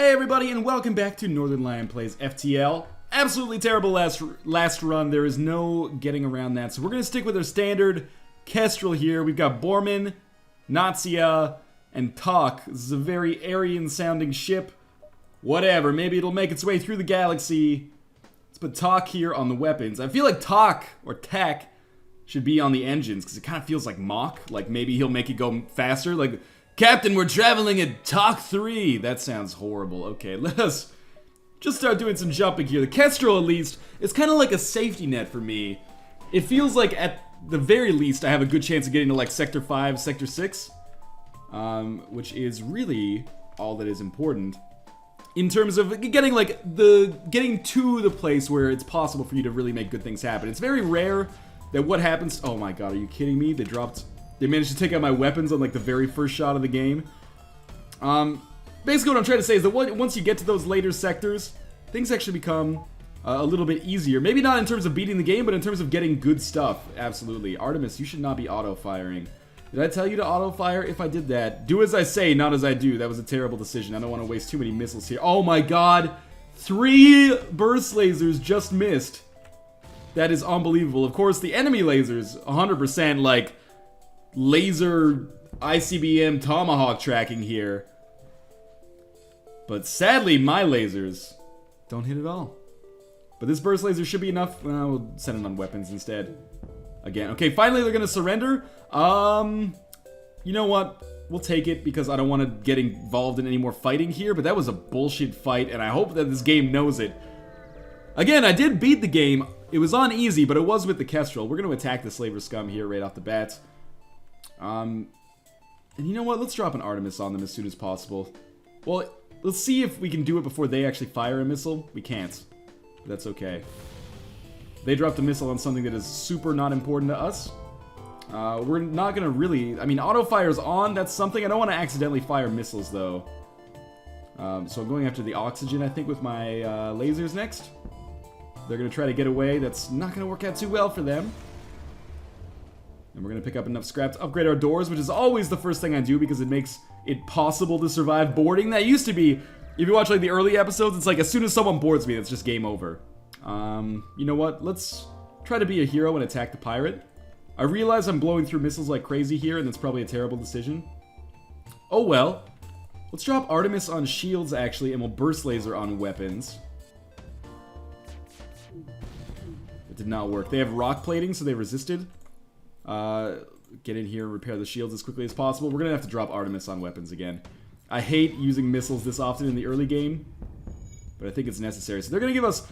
Hey everybody, and welcome back to Northernlion Plays FTL. Absolutely terrible last run. There is no getting around that. So we're going to stick with our standard Kestrel here. We've got Borman, Nazia, and Talk. This is a very Aryan-sounding ship. Whatever, maybe it'll make its way through the galaxy. Let's put Talk here on the weapons. I feel like Talk, or Tech, should be on the engines, because it kind of feels like Mach. Like maybe he'll make it go faster. Like, Captain, we're traveling at Talk 3. That sounds horrible. Okay, let us just start doing some jumping here. The Kestrel, at least, is kind of like a safety net for me. It feels like, at the very least, I have a good chance of getting to, like, Sector 5, Sector 6. Which is really all that is important. In terms of getting, like, getting to the place where it's possible for you to really make good things happen. It's very rare that what happens... Oh my god, are you kidding me? They managed to take out my weapons on, like, the very first shot of the game. Basically what I'm trying to say is that once you get to those later sectors, things actually become a little bit easier. Maybe not in terms of beating the game, but in terms of getting good stuff. Absolutely. Artemis, you should not be auto-firing. Did I tell you to auto-fire? If I did that, do as I say, not as I do. That was a terrible decision. I don't want to waste too many missiles here. Oh my god! 3 burst lasers just missed. That is unbelievable. Of course, the enemy lasers, 100%, like... laser ICBM Tomahawk tracking here. But sadly, my lasers don't hit at all. But this burst laser should be enough. Well, we'll send it on weapons instead. Again. Okay, finally they're gonna surrender. You know what? We'll take it because I don't want to get involved in any more fighting here. But that was a bullshit fight, and I hope that this game knows it. Again, I did beat the game. It was on easy, but it was with the Kestrel. We're gonna attack the Slaver Scum here right off the bat. And you know what? Let's drop an Artemis on them as soon as possible. Well, let's see if we can do it before they actually fire a missile. We can't. But that's okay. They dropped a missile on something that is super not important to us. We're not gonna really... I mean, auto-fire's on. That's something. I don't want to accidentally fire missiles, though. So I'm going after the oxygen, I think, with my lasers next. They're gonna try to get away. That's not gonna work out too well for them. And we're going to pick up enough scrap to upgrade our doors, which is always the first thing I do because it makes it possible to survive boarding. That used to be, if you watch like the early episodes, it's like as soon as someone boards me, it's just game over. You know what? Let's try to be a hero and attack the pirate. I realize I'm blowing through missiles like crazy here, and that's probably a terrible decision. Oh well. Let's drop Artemis on shields, actually, and we'll burst laser on weapons. It did not work. They have rock plating, so they resisted. Get in here and repair the shields as quickly as possible. We're gonna have to drop Artemis on weapons again. I hate using missiles this often in the early game, but I think it's necessary. So they're gonna give us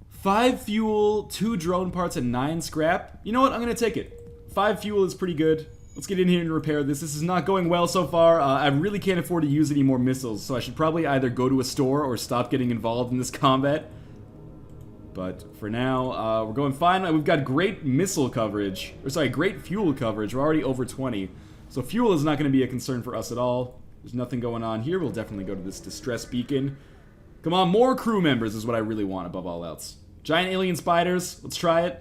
5 fuel, 2 drone parts, and 9 scrap. You know what? I'm gonna take it. 5 fuel is pretty good. Let's get in here and repair this. This is not going well so far. I really can't afford to use any more missiles, so I should probably either go to a store or stop getting involved in this combat. But for now, we're going fine. We've got great missile coverage. Or sorry, great fuel coverage. We're already over 20. So fuel is not going to be a concern for us at all. There's nothing going on here. We'll definitely go to this distress beacon. Come on, more crew members is what I really want above all else. Giant alien spiders. Let's try it.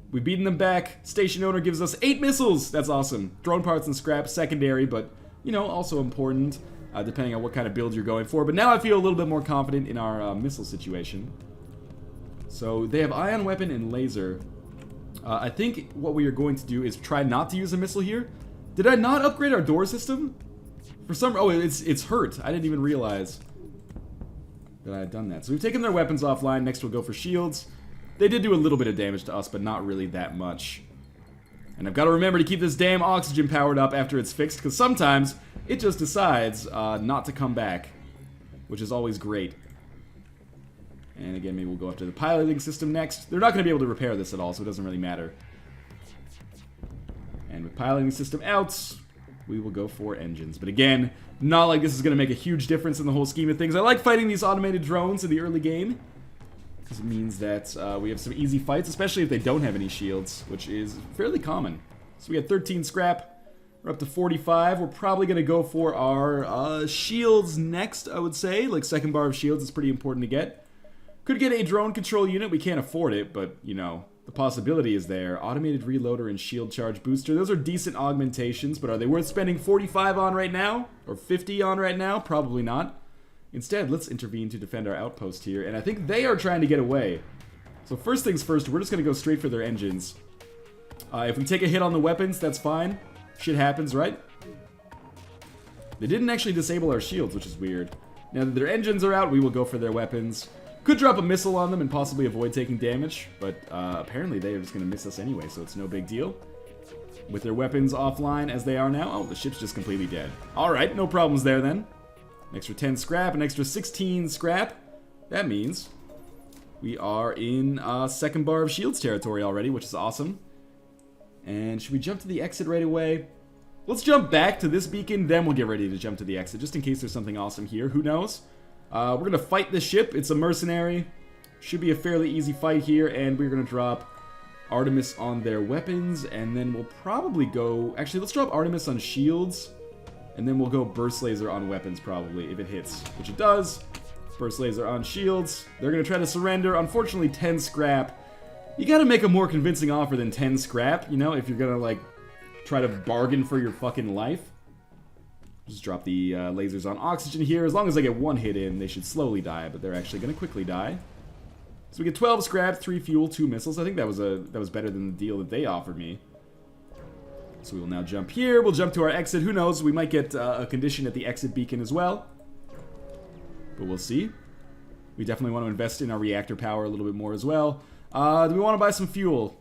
We've beaten them back. Station owner gives us 8 missiles. That's awesome. Drone parts and scrap, secondary, but, you know, also important, depending on what kind of build you're going for. But now I feel a little bit more confident in our missile situation. So they have ion weapon and laser. I think what we are going to do is try not to use a missile here. Did I not upgrade our door system? For some... Oh, it's hurt. I didn't even realize that I had done that. So we've taken their weapons offline. Next we'll go for shields. They did do a little bit of damage to us, but not really that much. And I've got to remember to keep this damn oxygen powered up after it's fixed, because sometimes it just decides not to come back, which is always great. And again, maybe we'll go after the piloting system next. They're not going to be able to repair this at all, so it doesn't really matter. And with piloting system out, we will go for engines. But again, not like this is going to make a huge difference in the whole scheme of things. I like fighting these automated drones in the early game, because it means that we have some easy fights, especially if they don't have any shields, which is fairly common. So we had 13 scrap. We're up to 45. We're probably going to go for our shields next, I would say. Like, second bar of shields is pretty important to get. Could get a drone control unit. We can't afford it, but, you know, the possibility is there. Automated reloader and shield charge booster. Those are decent augmentations, but are they worth spending 45 on right now? Or 50 on right now? Probably not. Instead, let's intervene to defend our outpost here, and I think they are trying to get away. So first things first, we're just going to go straight for their engines. If we take a hit on the weapons, that's fine. Shit happens, right? They didn't actually disable our shields, which is weird. Now that their engines are out, we will go for their weapons. Could drop a missile on them and possibly avoid taking damage, but apparently they are just going to miss us anyway, so it's no big deal. With their weapons offline as they are now, oh, the ship's just completely dead. Alright, no problems there then. An extra 10 scrap, an extra 16 scrap. That means we are in second bar of shields territory already, which is awesome. And should we jump to the exit right away? Let's jump back to this beacon, then we'll get ready to jump to the exit, just in case there's something awesome here. Who knows? We're going to fight this ship. It's a mercenary. Should be a fairly easy fight here, and we're going to drop Artemis on their weapons, and then we'll probably go... Actually, let's drop Artemis on shields, and then we'll go Burst Laser on weapons, probably, if it hits, which it does. Burst Laser on shields. They're going to try to surrender. Unfortunately, 10 scrap. You got to make a more convincing offer than 10 scrap, you know, if you're going to, like, try to bargain for your fucking life. Just drop the lasers on oxygen here. As long as I get one hit in, they should slowly die, but they're actually going to quickly die. So we get 12 scrap, 3 fuel, 2 missiles. I think that was better than the deal that they offered me. So we will now jump here. We'll jump to our exit. Who knows? We might get a condition at the exit beacon as well. But we'll see. We definitely want to invest in our reactor power a little bit more as well. Do we want to buy some fuel?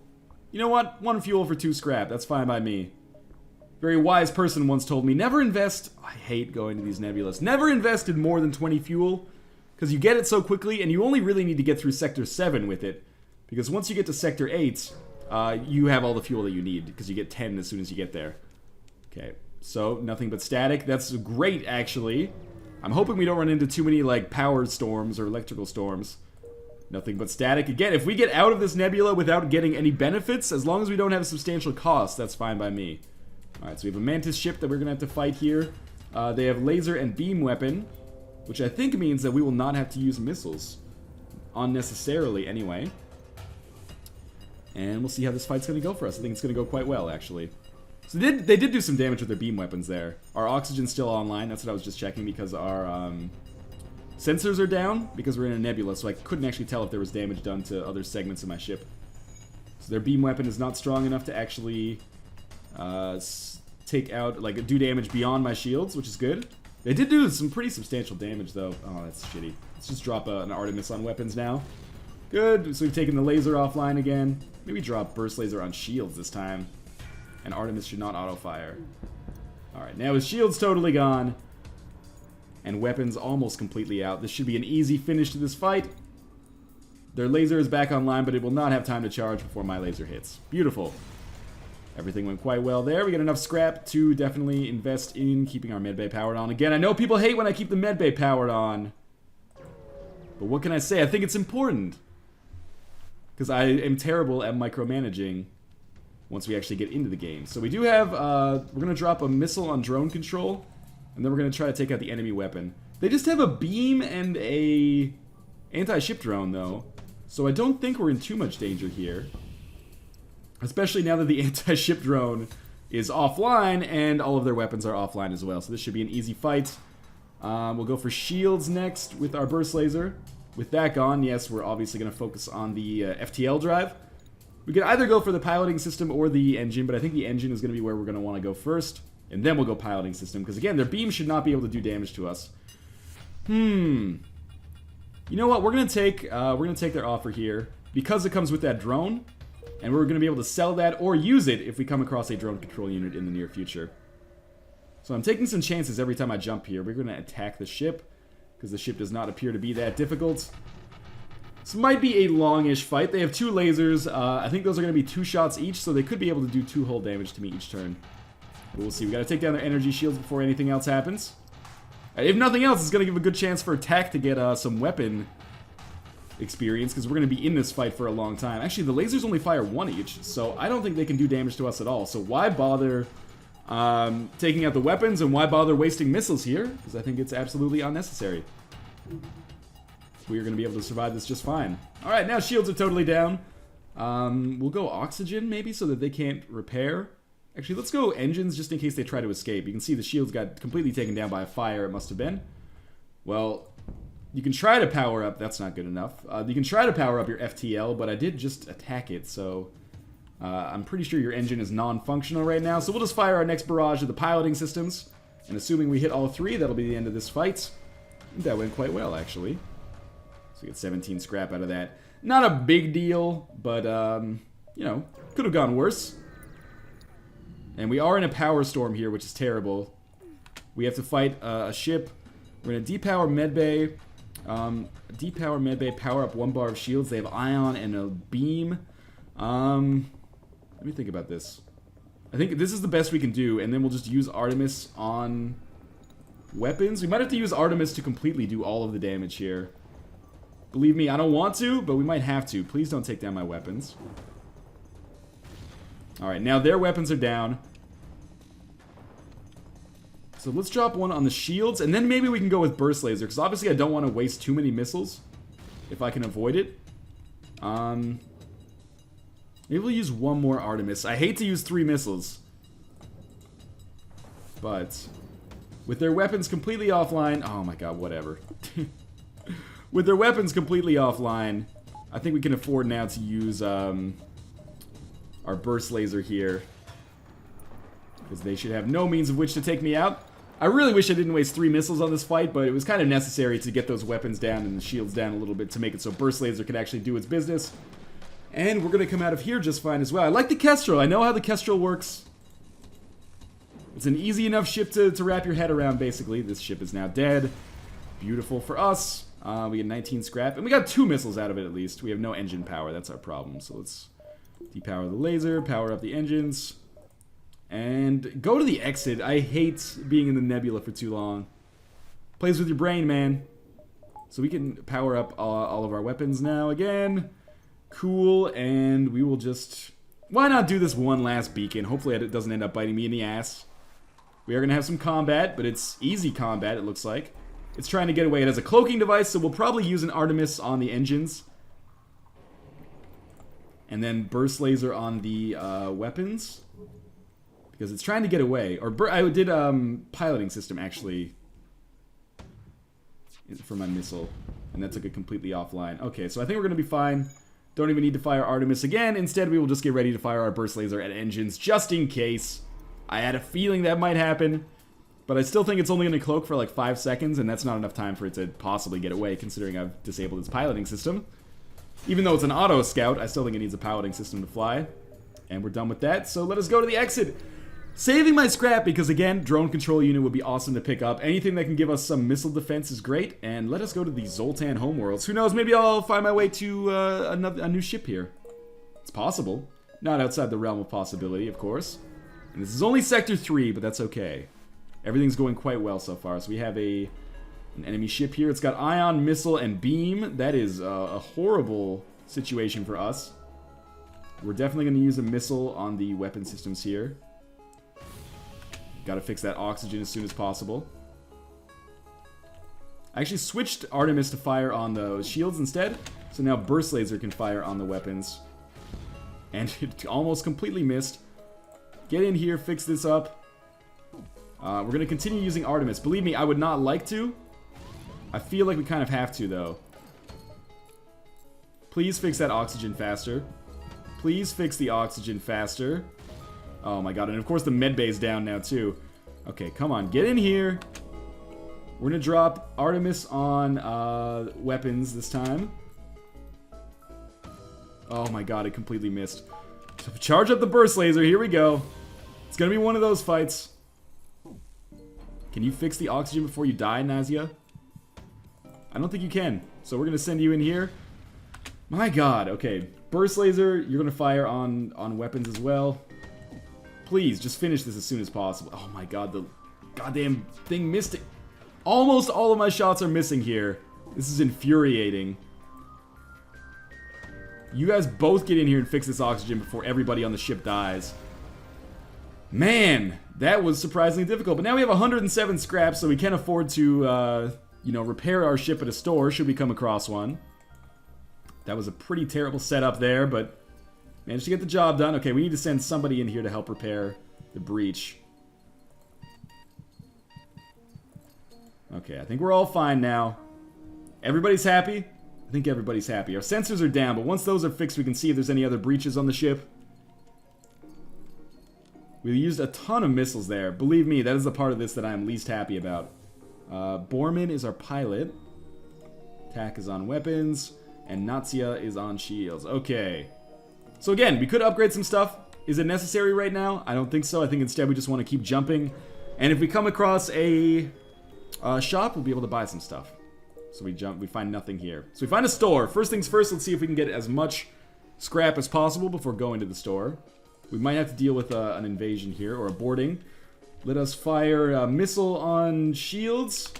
You know what? 1 fuel for 2 scrap. That's fine by me. Very wise person once told me, never invest... I hate going to these nebulas. Never invest in more than 20 fuel, because you get it so quickly, and you only really need to get through Sector 7 with it. Because once you get to Sector 8, you have all the fuel that you need, because you get 10 as soon as you get there. Okay, so nothing but static. That's great, actually. I'm hoping we don't run into too many, like, power storms or electrical storms. Nothing but static. Again, if we get out of this nebula without getting any benefits, as long as we don't have substantial costs, that's fine by me. Alright, so we have a Mantis ship that we're going to have to fight here. They have laser and beam weapon, which I think means that we will not have to use missiles. Unnecessarily, anyway. And we'll see how this fight's going to go for us. I think it's going to go quite well, actually. So they did do some damage with their beam weapons there. Our oxygen's still online. That's what I was just checking, because our sensors are down, because we're in a nebula, so I couldn't actually tell if there was damage done to other segments of my ship. So their beam weapon is not strong enough to actually... take out, like, do damage beyond my shields, which is good. They did do some pretty substantial damage, though. Oh, that's shitty. Let's just drop an Artemis on weapons now. Good, so we've taken the laser offline again. Maybe drop Burst Laser on shields this time. And Artemis should not auto-fire. Alright, now his shield's totally gone. And weapons almost completely out. This should be an easy finish to this fight. Their laser is back online, but it will not have time to charge before my laser hits. Beautiful. Everything went quite well there. We got enough scrap to definitely invest in keeping our medbay powered on. Again, I know people hate when I keep the medbay powered on. But what can I say? I think it's important. Because I am terrible at micromanaging once we actually get into the game. So we do have, we're going to drop a missile on drone control. And then we're going to try to take out the enemy weapon. They just have a beam and a anti-ship drone, though. So I don't think we're in too much danger here. Especially now that the anti-ship drone is offline and all of their weapons are offline as well. So this should be an easy fight. We'll go for shields next with our burst laser. With that gone, yes, we're obviously going to focus on the FTL drive. We could either go for the piloting system or the engine, but I think the engine is going to be where we're going to want to go first. And then we'll go piloting system, because again, their beam should not be able to do damage to us. You know what? We're going to take their offer here, because it comes with that drone. And we're going to be able to sell that or use it if we come across a drone control unit in the near future. So I'm taking some chances every time I jump here. We're going to attack the ship, because the ship does not appear to be that difficult. This might be a longish fight. They have 2 lasers. I think those are going to be 2 shots each, so they could be able to do 2 hull damage to me each turn. But we'll see. We got to take down their energy shields before anything else happens. If nothing else, it's going to give a good chance for attack to get some weapon experience, because we're going to be in this fight for a long time. Actually, the lasers only fire 1 each, so I don't think they can do damage to us at all. So why bother taking out the weapons, and why bother wasting missiles here? Because I think it's absolutely unnecessary. We are going to be able to survive this just fine. Alright, now shields are totally down. We'll go oxygen, maybe, so that they can't repair. Actually, let's go engines, just in case they try to escape. You can see the shields got completely taken down by a fire, it must have been. Well, You can try to power up. That's not good enough. You can try to power up your FTL, but I did just attack it, so I'm pretty sure your engine is non-functional right now. So we'll just fire our next barrage of the piloting systems, and assuming we hit all 3, that'll be the end of this fight. That went quite well, actually. So we get 17 scrap out of that. Not a big deal, but you know, could have gone worse. And we are in a power storm here, which is terrible. We have to fight a ship. We're gonna depower medbay. Depower medbay, power up 1 bar of shields. They have ion and a beam. Let me think about this. I think this is the best we can do, and then we'll just use Artemis on weapons. We might have to use Artemis to completely do all of the damage here. Believe me, I don't want to, but we might have to. Please don't take down my weapons. Alright, now their weapons are down. So let's drop one on the shields, and then maybe we can go with Burst Laser, because obviously I don't want to waste too many missiles, if I can avoid it. Maybe we'll use 1 more Artemis. I hate to use 3 missiles. But with their weapons completely offline... Oh my god, whatever. With their weapons completely offline, I think we can afford now to use our Burst Laser here. Because they should have no means of which to take me out. I really wish I didn't waste 3 missiles on this fight, but it was kind of necessary to get those weapons down and the shields down a little bit to make it so Burst Laser could actually do its business. And we're going to come out of here just fine as well. I like the Kestrel. I know how the Kestrel works. It's an easy enough ship to wrap your head around, basically. This ship is now dead. Beautiful for us. We get 19 scrap. And we got 2 missiles out of it, at least. We have no engine power. That's our problem. So let's depower the laser, power up the engines, and go to the exit. I hate being in the nebula for too long. Plays with your brain, man. So we can power up all of our weapons now again. Cool, and we will just... Why not do this one last beacon? Hopefully it doesn't end up biting me in the ass. We are going to have some combat, but it's easy combat, it looks like. It's trying to get away. It has a cloaking device, so we'll probably use an Artemis on the engines. And then Burst Laser on the weapons. Because it's trying to get away. Or I did piloting system, actually, for my missile. And that took it completely offline. Okay, so I think we're going to be fine. Don't even need to fire Artemis again. Instead, we will just get ready to fire our Burst Laser at engines, just in case. I had a feeling that might happen. But I still think it's only going to cloak for like 5 seconds, and that's not enough time for it to possibly get away, considering I've disabled its piloting system. Even though it's an auto scout, I still think it needs a piloting system to fly. And we're done with that, so let us go to the exit. Saving my scrap because, again, drone control unit would be awesome to pick up. Anything that can give us some missile defense is great. And let us go to the Zoltan homeworlds. Who knows, maybe I'll find my way to a new ship here. It's possible. Not outside the realm of possibility, of course. And this is only Sector 3, but that's okay. Everything's going quite well so far. So we have an enemy ship here. It's got ion, missile, and beam. That is a horrible situation for us. We're definitely going to use a missile on the weapon systems here. Gotta fix that oxygen as soon as possible. I actually switched Artemis to fire on the shields instead. So now Burst Laser can fire on the weapons. And it almost completely missed. Get in here, fix this up. We're gonna continue using Artemis. Believe me, I would not like to. I feel like we kind of have to, though. Please fix that oxygen faster. Please fix the oxygen faster. Oh my god, and of course the medbay's down now too. Okay, come on, get in here. We're gonna drop Artemis on weapons this time. Oh my god, it completely missed. So charge up the Burst Laser, here we go. It's gonna be one of those fights. Can you fix the oxygen before you die, Nazia? I don't think you can. So we're gonna send you in here. My god, okay. Burst Laser, you're gonna fire on weapons as well. Please, just finish this as soon as possible. Oh my god, the goddamn thing missed it. Almost all of my shots are missing here. This is infuriating. You guys both get in here and fix this oxygen before everybody on the ship dies. Man, that was surprisingly difficult. But now we have 107 scraps, so we can afford to, you know, repair our ship at a store should we come across one. That was a pretty terrible setup there, but managed to get the job done. Okay, we need to send somebody in here to help repair the breach. Okay, I think we're all fine now. Everybody's happy? I think everybody's happy. Our sensors are down, but once those are fixed, we can see if there's any other breaches on the ship. We used a ton of missiles there. Believe me, that is the part of this that I'm least happy about. Borman is our pilot. Attack is on weapons. And Natsia is on shields. Okay. So again, we could upgrade some stuff. Is it necessary right now? I don't think so. I think instead we just want to keep jumping. And if we come across a shop, we'll be able to buy some stuff. So we jump, we find nothing here. So we find a store. First things first, let's see if we can get as much scrap as possible before going to the store. We might have to deal with an invasion here, or a boarding. Let us fire a missile on shields.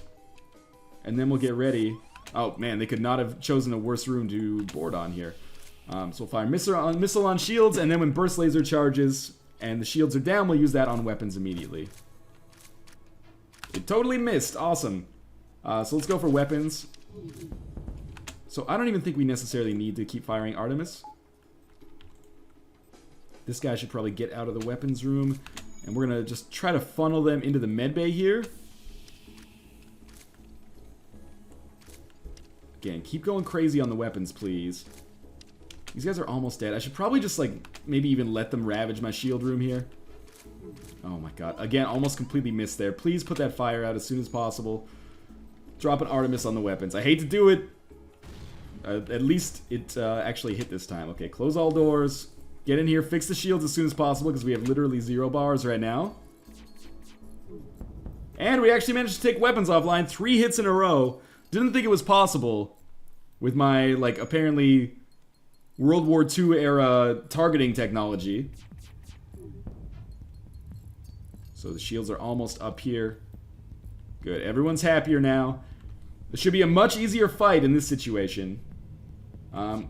And then we'll get ready. Oh man, they could not have chosen a worse room to board on here. So we'll fire missile on shields, and then when burst laser charges and the shields are down, we'll use that on weapons immediately. It totally missed. Awesome. So let's go for weapons. So I don't even think we necessarily need to keep firing Artemis. This guy should probably get out of the weapons room. And we're going to just try to funnel them into the medbay here. Again, keep going crazy on the weapons, please. These guys are almost dead. I should probably just, like, maybe even let them ravage my shield room here. Oh my god. Again, almost completely missed there. Please put that fire out as soon as possible. Drop an Artemis on the weapons. I hate to do it. At least it actually hit this time. Okay, close all doors. Get in here, fix the shields as soon as possible, because we have literally 0 bars right now. And we actually managed to take weapons offline 3 hits in a row. Didn't think it was possible with my, like, apparently World War II era targeting technology. So the shields are almost up here. Good, everyone's happier now. This should be a much easier fight in this situation.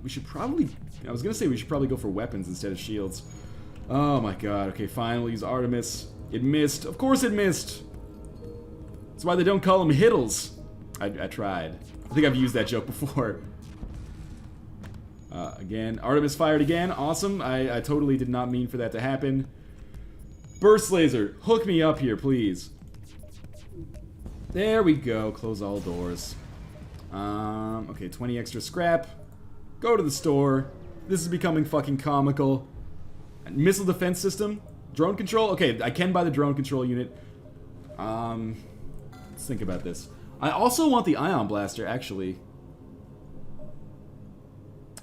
We should probably... I was going to say we should probably go for weapons instead of shields. Oh my god. Okay, fine. We'll use Artemis. It missed. Of course it missed. That's why they don't call them hiddles. I tried. I think I've used that joke before. Again, Artemis fired again. Awesome. I totally did not mean for that to happen. Burst laser. Hook me up here, please. There we go. Close all doors. Okay, 20 extra scrap. Go to the store. This is becoming fucking comical. Missile defense system. Drone control. Okay, I can buy the drone control unit. Let's think about this. I also want the ion blaster, actually.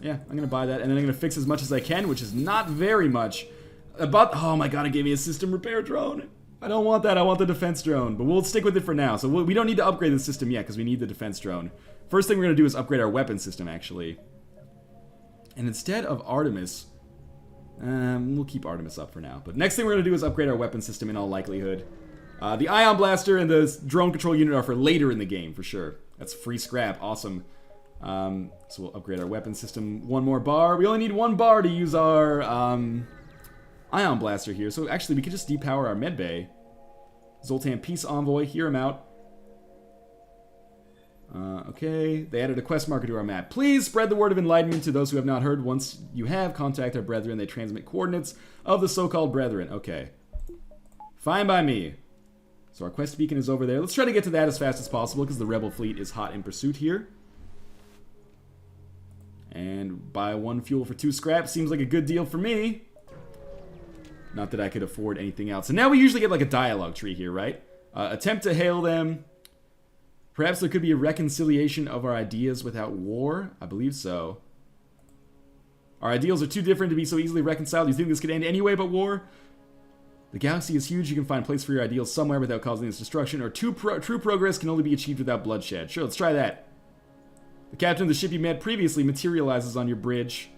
Yeah, I'm gonna buy that, and then I'm gonna fix as much as I can, which is not very much. Oh my god, it gave me a system repair drone. I don't want that, I want the defense drone, but we'll stick with it for now. So we don't need to upgrade the system yet, because we need the defense drone. First thing we're gonna do is upgrade our weapon system, actually. And instead of Artemis, we'll keep Artemis up for now. But next thing we're gonna do is upgrade our weapon system in all likelihood. The ion blaster and the drone control unit are for later in the game, for sure. That's free scrap, awesome. So we'll upgrade our weapon system 1 more bar. We only need 1 bar to use our ion blaster here. So actually, we could just depower our medbay. Zoltan Peace Envoy, hear him out. Okay, they added a quest marker to our map. Please spread the word of enlightenment to those who have not heard. Once you have, contact our brethren. They transmit coordinates of the so-called brethren. Okay. Fine by me. So our quest beacon is over there. Let's try to get to that as fast as possible, because the rebel fleet is hot in pursuit here. And buy 1 fuel for 2 scrap seems like a good deal for me. Not that I could afford anything else. And now we usually get like a dialogue tree here, right? Attempt to hail them. Perhaps there could be a reconciliation of our ideas without war. I believe so. Our ideals are too different to be so easily reconciled. Do you think this could end anyway but war? The galaxy is huge. You can find a place for your ideals somewhere without causing its destruction. Or true progress can only be achieved without bloodshed. Sure, let's try that. The captain of the ship you met previously materializes on your bridge.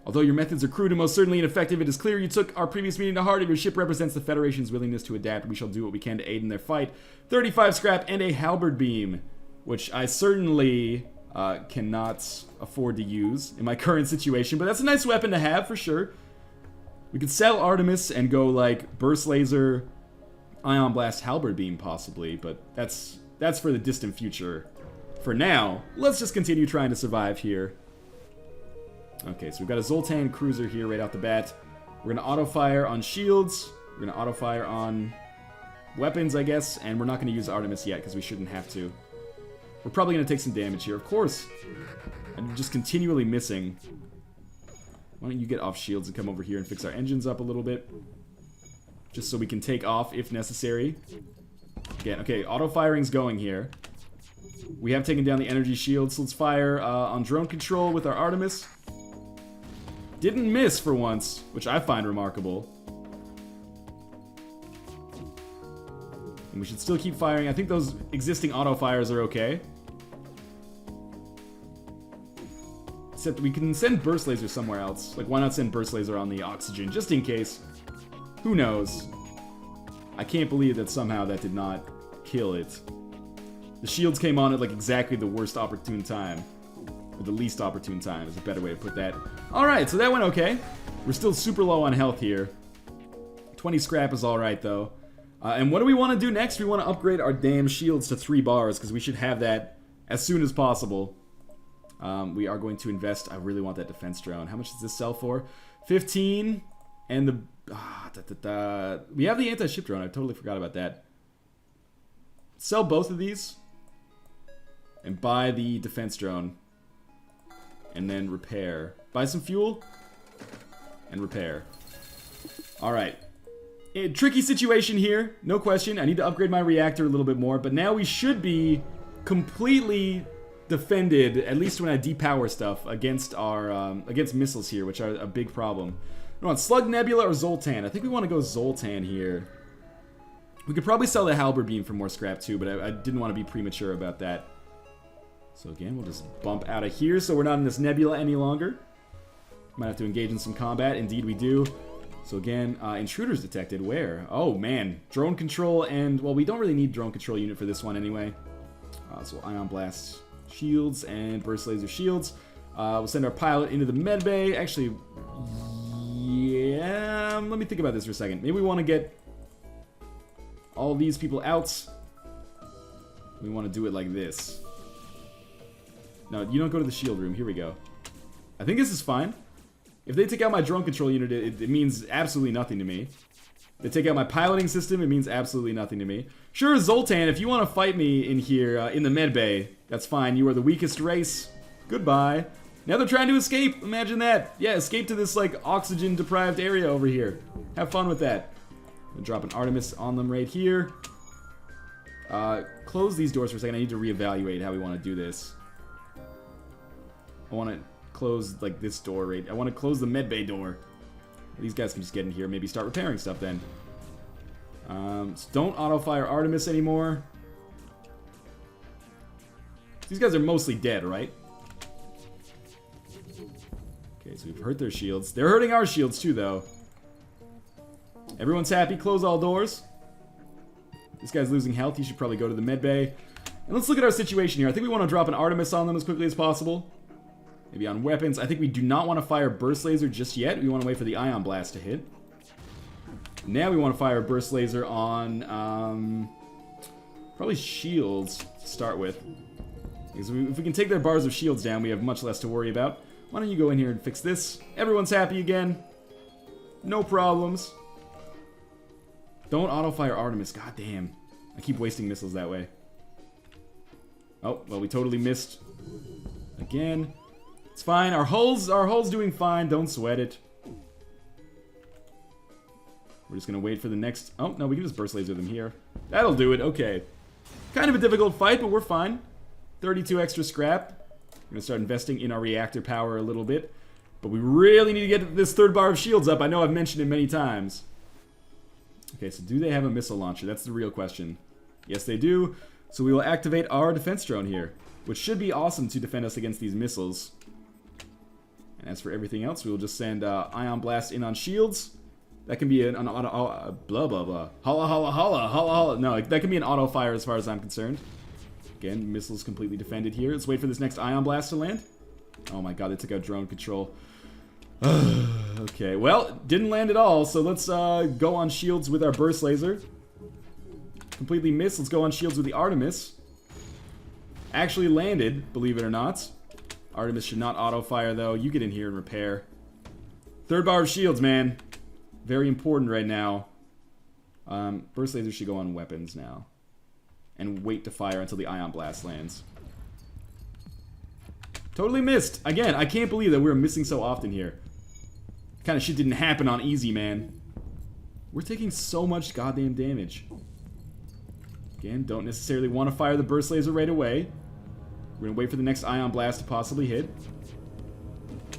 Although your methods are crude and most certainly ineffective, it is clear you took our previous meeting to heart, and your ship represents the Federation's willingness to adapt. We shall do what we can to aid in their fight. 35 scrap and a halberd beam, which I certainly cannot afford to use in my current situation, but that's a nice weapon to have for sure. We could sell Artemis and go like burst laser, ion blast, halberd beam possibly, but that's for the distant future. For now, let's just continue trying to survive here. Okay, so we've got a Zoltan cruiser here right out the bat. We're going to auto-fire on shields. We're going to auto-fire on weapons, I guess. And we're not going to use Artemis yet, because we shouldn't have to. We're probably going to take some damage here, of course. I'm just continually missing. Why don't you get off shields and come over here and fix our engines up a little bit? Just so we can take off if necessary. Again, okay, auto-firing's going here. We have taken down the energy shields, so let's fire on drone control with our Artemis. Didn't miss for once, which I find remarkable. And we should still keep firing. I think those existing auto-fires are okay. Except we can send burst laser somewhere else. Like, why not send burst laser on the oxygen, just in case? Who knows? I can't believe that somehow that did not kill it. The shields came on at like exactly the worst opportune time. Or the least opportune time is a better way to put that. Alright, so that went okay. We're still super low on health here. 20 scrap is alright though. And what do we want to do next? We want to upgrade our damn shields to 3 bars, because we should have that as soon as possible. We are going to invest. I really want that defense drone. How much does this sell for? 15. And the... We have the anti-ship drone. I totally forgot about that. Sell both of these. And buy the defense drone. And then repair. Buy some fuel. And repair. Alright. Tricky situation here. No question. I need to upgrade my reactor a little bit more. But now we should be completely defended, at least when I depower stuff, against our against missiles here, which are a big problem. I want Slug Nebula or Zoltan. I think we want to go Zoltan here. We could probably sell the Halberd Beam for more scrap too, but I didn't want to be premature about that. So again, we'll just bump out of here so we're not in this nebula any longer. Might have to engage in some combat. Indeed we do. So again, intruders detected. Where? Oh man, drone control and... well, we don't really need drone control unit for this one anyway. So Ion Blast shields and Burst Laser shields. We'll send our pilot into the med bay. Actually, yeah, let me think about this for a second. Maybe we want to get all these people out. We want to do it like this. No, you don't go to the shield room. Here we go. I think this is fine. If they take out my drone control unit, it means absolutely nothing to me. If they take out my piloting system, it means absolutely nothing to me. Sure, Zoltan, if you want to fight me in here, in the med bay, that's fine. You are the weakest race. Goodbye. Now they're trying to escape. Imagine that. Yeah, escape to this, like, oxygen-deprived area over here. Have fun with that. I'm gonna drop an Artemis on them right here. Close these doors for a second. I need to reevaluate how we want to do this. I want to close, like, this door right... I want to close the medbay door. These guys can just get in here, maybe start repairing stuff then. So don't auto-fire Artemis anymore. These guys are mostly dead, right? Okay, so we've hurt their shields. They're hurting our shields too, though. Everyone's happy. Close all doors. This guy's losing health. He should probably go to the medbay. And let's look at our situation here. I think we want to drop an Artemis on them as quickly as possible. Maybe on weapons. I think we do not want to fire Burst Laser just yet. We want to wait for the Ion Blast to hit. Now we want to fire Burst Laser on... probably shields to start with. Because if we can take their bars of shields down, we have much less to worry about. Why don't you go in here and fix this? Everyone's happy again. No problems. Don't auto-fire Artemis. God damn. I keep wasting missiles that way. Oh, well, we totally missed. Again. It's fine. Our hull's doing fine. Don't sweat it. We're just gonna wait for the next... oh, no, we can just burst laser them here. That'll do it. Okay. Kind of a difficult fight, but we're fine. 32 extra scrap. We're gonna start investing in our reactor power a little bit. But we really need to get this third bar of shields up. I know I've mentioned it many times. Okay, so do they have a missile launcher? That's the real question. Yes, they do. So we will activate our defense drone here, which should be awesome to defend us against these missiles. And as for everything else, we will just send Ion Blast in on shields. That can be an auto... blah, blah, blah. Holla, holla, holla, holla, holla. No, that can be an auto fire as far as I'm concerned. Again, missiles completely defended here. Let's wait for this next Ion Blast to land. Oh my god, they took out drone control. Okay, well, didn't land at all, so let's go on shields with our burst laser. Completely missed. Let's go on shields with the Artemis. Actually landed, believe it or not. Artemis should not auto-fire, though. You get in here and repair. Third bar of shields, man. Very important right now. Burst laser should go on weapons now. And wait to fire until the Ion Blast lands. Totally missed. Again, I can't believe that we're missing so often here. Kind of shit didn't happen on easy, man. We're taking so much goddamn damage. Again, don't necessarily want to fire the burst laser right away. We're gonna wait for the next ion blast to possibly hit.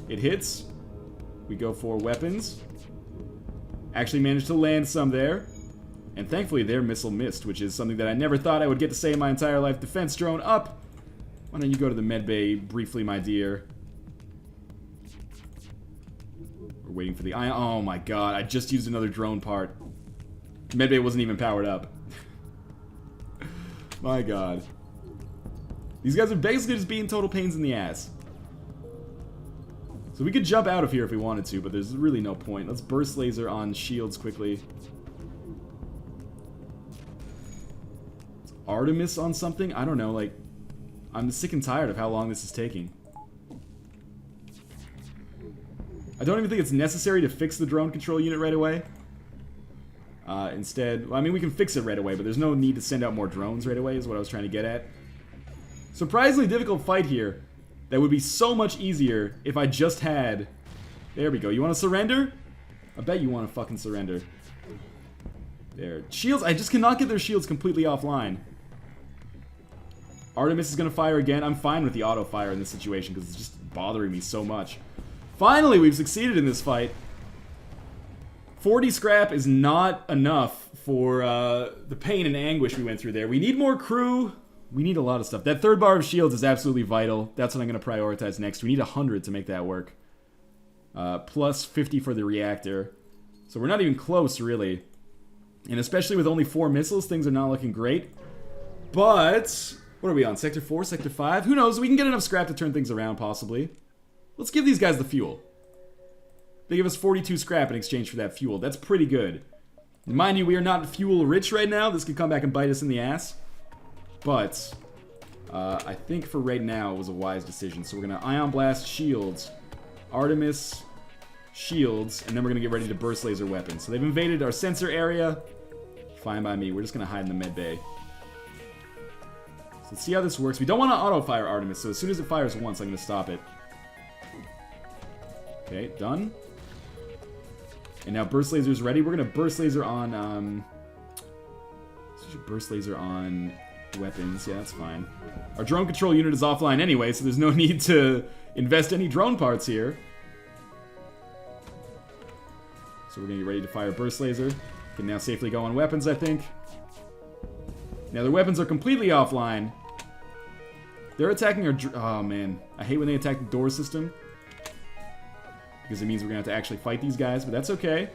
It hits. We go for weapons. Actually managed to land some there. And thankfully their missile missed, which is something that I never thought I would get to say in my entire life. Defense drone up. Why don't you go to the medbay briefly, my dear? We're waiting for the ion. Oh my god, I just used another drone part. Medbay wasn't even powered up. My god. These guys are basically just being total pains in the ass. So we could jump out of here if we wanted to, but there's really no point. Let's burst laser on shields quickly. Is Artemis on something? I don't know, like... I'm sick and tired of how long this is taking. I don't even think it's necessary to fix the drone control unit right away. Instead, well, I mean, we can fix it right away, but there's no need to send out more drones right away, is what I was trying to get at. Surprisingly difficult fight here. That would be so much easier if I just had... There we go. You want to surrender? I bet you want to fucking surrender. There. Shields, I just cannot get their shields completely offline. Artemis is going to fire again. I'm fine with the auto fire in this situation because it's just bothering me so much. Finally, we've succeeded in this fight. 40 scrap is not enough for the pain and anguish we went through there. We need more crew. We need a lot of stuff. That third bar of shields is absolutely vital. That's what I'm going to prioritize next. We need 100 to make that work. Plus 50 for the reactor. So we're not even close, really. And especially with only 4 missiles, things are not looking great. But... what are we on? Sector 4? Sector 5? Who knows? We can get enough scrap to turn things around, possibly. Let's give these guys the fuel. They give us 42 scrap in exchange for that fuel. That's pretty good. Mind you, we are not fuel rich right now. This could come back and bite us in the ass. But, I think for right now it was a wise decision. So we're going to Ion Blast shields. Artemis shields. And then we're going to get ready to burst laser weapons. So they've invaded our sensor area. Fine by me. We're just going to hide in the med bay. So let's see how this works. We don't want to auto-fire Artemis, so as soon as it fires once, I'm going to stop it. Okay, done. And now burst laser is ready. We're going to burst laser on, burst laser on weapons. Yeah, that's fine. Our drone control unit is offline anyway, so there's no need to invest any drone parts here. So we're going to get ready to fire burst laser. Can now safely go on weapons, I think. Now their weapons are completely offline. They're attacking our... oh man, I hate when they attack the door system. Because it means we're going to have to actually fight these guys, but that's okay.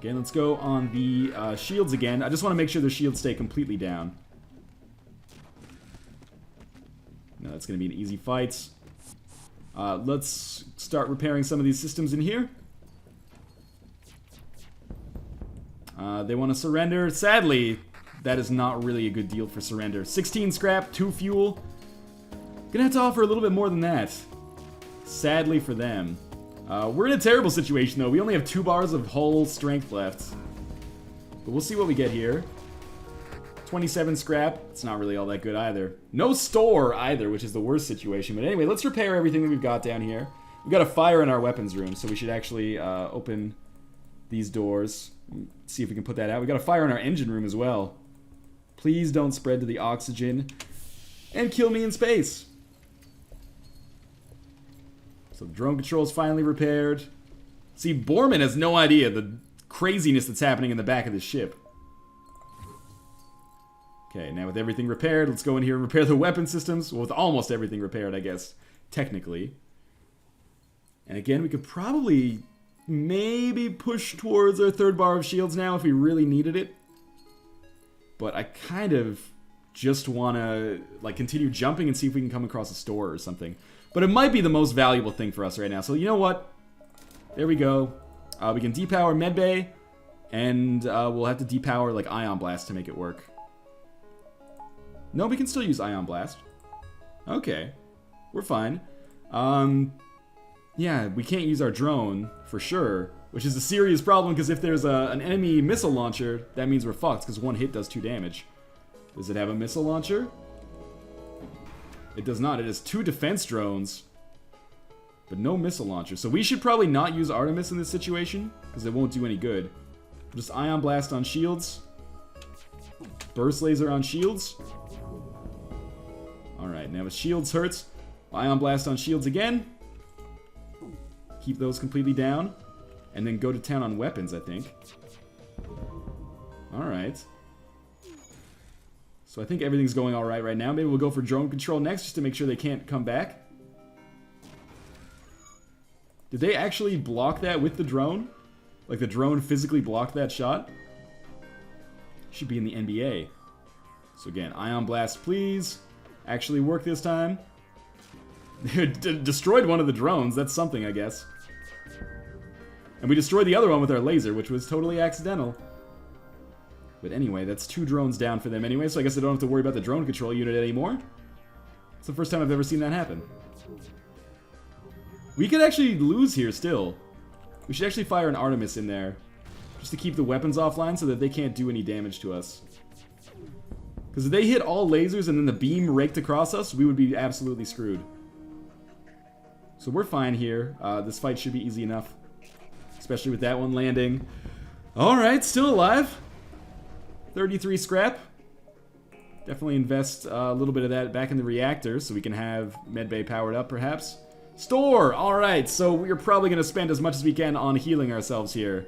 Again, let's go on the shields again. I just want to make sure their shields stay completely down. Now that's going to be an easy fight. Let's start repairing some of these systems in here. They want to surrender. Sadly, that is not really a good deal for surrender. 16 scrap, 2 fuel. Gonna have to offer a little bit more than that. Sadly for them. We're in a terrible situation though. We only have 2 bars of hull strength left. But we'll see what we get here. 27 scrap. It's not really all that good either. No store either, which is the worst situation. But anyway, let's repair everything that we've got down here. We've got a fire in our weapons room, so we should actually open these doors. See if we can put that out. We got a fire in our engine room as well. Please don't spread to the oxygen and kill me in space. So the drone control is finally repaired. See, Borman has no idea the craziness that's happening in the back of this ship. Okay, now with everything repaired, let's go in here and repair the weapon systems. Well, with almost everything repaired, I guess, technically. And again, we could probably maybe push towards our 3rd bar of shields now if we really needed it. But I kind of just want to like continue jumping and see if we can come across a store or something. But it might be the most valuable thing for us right now. So you know what? There we go. We can depower medbay, and we'll have to depower like Ion Blast to make it work. No, we can still use Ion Blast. Okay, we're fine. Yeah, we can't use our drone for sure, which is a serious problem because if there's an enemy missile launcher, that means we're fucked because 1 hit does 2 damage. Does it have a missile launcher? It does not. It has 2 defense drones, but no missile launcher. So we should probably not use Artemis in this situation, because it won't do any good. Just Ion Blast on shields. Burst Laser on shields. Alright, now with shields hurts. Ion Blast on shields again. Keep those completely down. And then go to town on weapons, I think. Alright. So I think everything's going alright right now. Maybe we'll go for drone control next, just to make sure they can't come back. Did they actually block that with the drone? Like the drone physically blocked that shot? Should be in the NBA. So again, Ion Blast, please. Actually work this time. Destroyed one of the drones. That's something, I guess. And we destroyed the other one with our laser, which was totally accidental. But anyway, that's 2 drones down for them anyway, so I guess I don't have to worry about the drone control unit anymore. It's the first time I've ever seen that happen. We could actually lose here still. We should actually fire an Artemis in there, just to keep the weapons offline so that they can't do any damage to us. Because if they hit all lasers and then the beam raked across us, we would be absolutely screwed. So we're fine here. This fight should be easy enough, especially with that one landing. Alright, still alive. 33 scrap. Definitely invest a little bit of that back in the reactor so we can have medbay powered up, perhaps. Store! Alright, so we're probably going to spend as much as we can on healing ourselves here.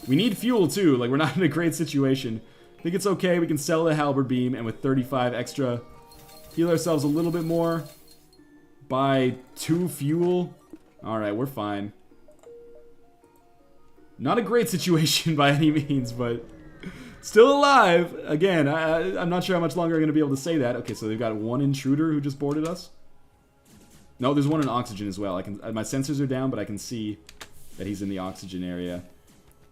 We need fuel, too. Like, we're not in a great situation. I think it's okay. We can sell the halberd beam, and with 35 extra, heal ourselves a little bit more. Buy 2 fuel. Alright, we're fine. Not a great situation by any means, but still alive. Again, I'm not sure how much longer I'm going to be able to say that. Okay, so they've got 1 intruder who just boarded us. No, there's 1 in oxygen as well. My sensors are down, but I can see that he's in the oxygen area.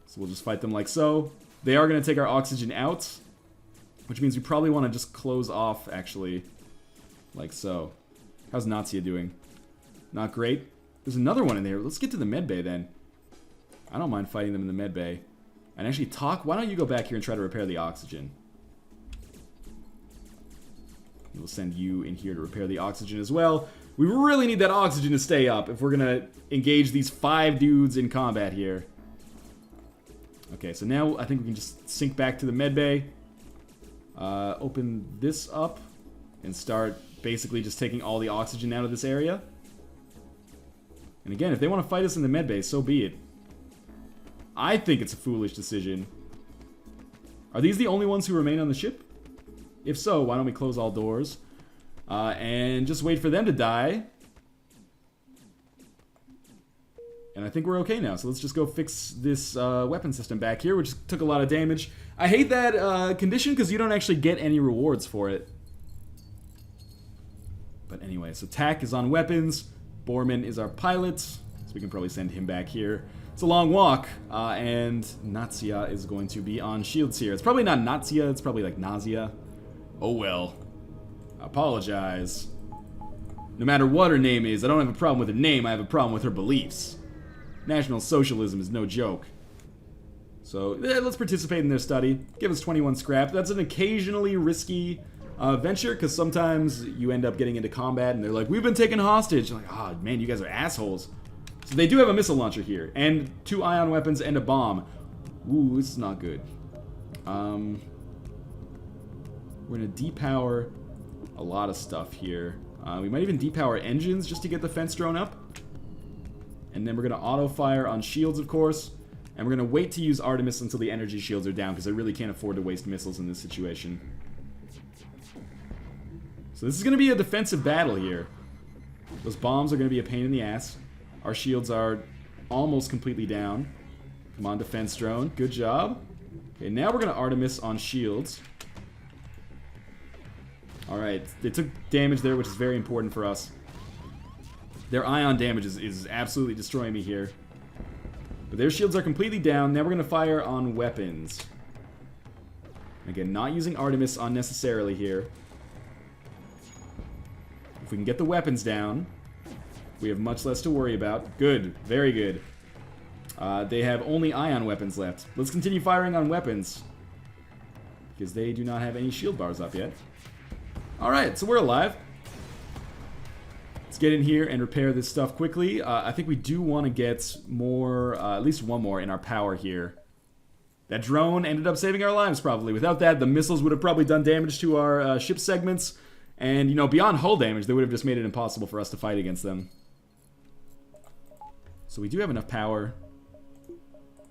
So we'll just fight them like so. They are going to take our oxygen out, which means we probably want to just close off, actually, like so. How's Nazia doing? Not great. There's another one in there. Let's get to the medbay then. I don't mind fighting them in the medbay. And actually, Talk, why don't you go back here and try to repair the oxygen? We'll send you in here to repair the oxygen as well. We really need that oxygen to stay up if we're going to engage these 5 dudes in combat here. Okay, so now I think we can just sink back to the medbay. Open this up and start basically just taking all the oxygen out of this area. And again, if they want to fight us in the medbay, so be it. I think it's a foolish decision. Are these the only ones who remain on the ship? If so, why don't we close all doors? And just wait for them to die. And I think we're okay now, so let's just go fix this weapon system back here, which took a lot of damage. I hate that condition because you don't actually get any rewards for it. But anyway, so Tack is on weapons. Borman is our pilot, so we can probably send him back here. It's a long walk, and Nazia is going to be on shields here. It's probably not Nazia, it's probably like Nausea. Oh well. I apologize. No matter what her name is, I don't have a problem with her name, I have a problem with her beliefs. National Socialism is no joke. So, let's participate in their study. Give us 21 scrap. That's an occasionally risky venture, because sometimes you end up getting into combat, and they're like, we've been taken hostage. You're like, oh man, you guys are assholes. So they do have a missile launcher here, and 2 ion weapons and a bomb. Ooh, this is not good. We're going to depower a lot of stuff here. We might even depower engines just to get the fence drone up. And then we're going to auto-fire on shields, of course. And we're going to wait to use Artemis until the energy shields are down, because I really can't afford to waste missiles in this situation. So this is going to be a defensive battle here. Those bombs are going to be a pain in the ass. Our shields are almost completely down. Come on, defense drone. Good job. Okay, now we're going to Artemis on shields. Alright, they took damage there, which is very important for us. Their ion damage is absolutely destroying me here. But their shields are completely down. Now we're going to fire on weapons. Again, not using Artemis unnecessarily here. If we can get the weapons down, we have much less to worry about. Good. Very good. They have only ion weapons left. Let's continue firing on weapons, because they do not have any shield bars up yet. Alright, so we're alive. Let's get in here and repair this stuff quickly. I think we do want to get more, at least one more in our power here. That drone ended up saving our lives, probably. Without that, the missiles would have probably done damage to our ship segments. And, you know, beyond hull damage, they would have just made it impossible for us to fight against them. So we do have enough power.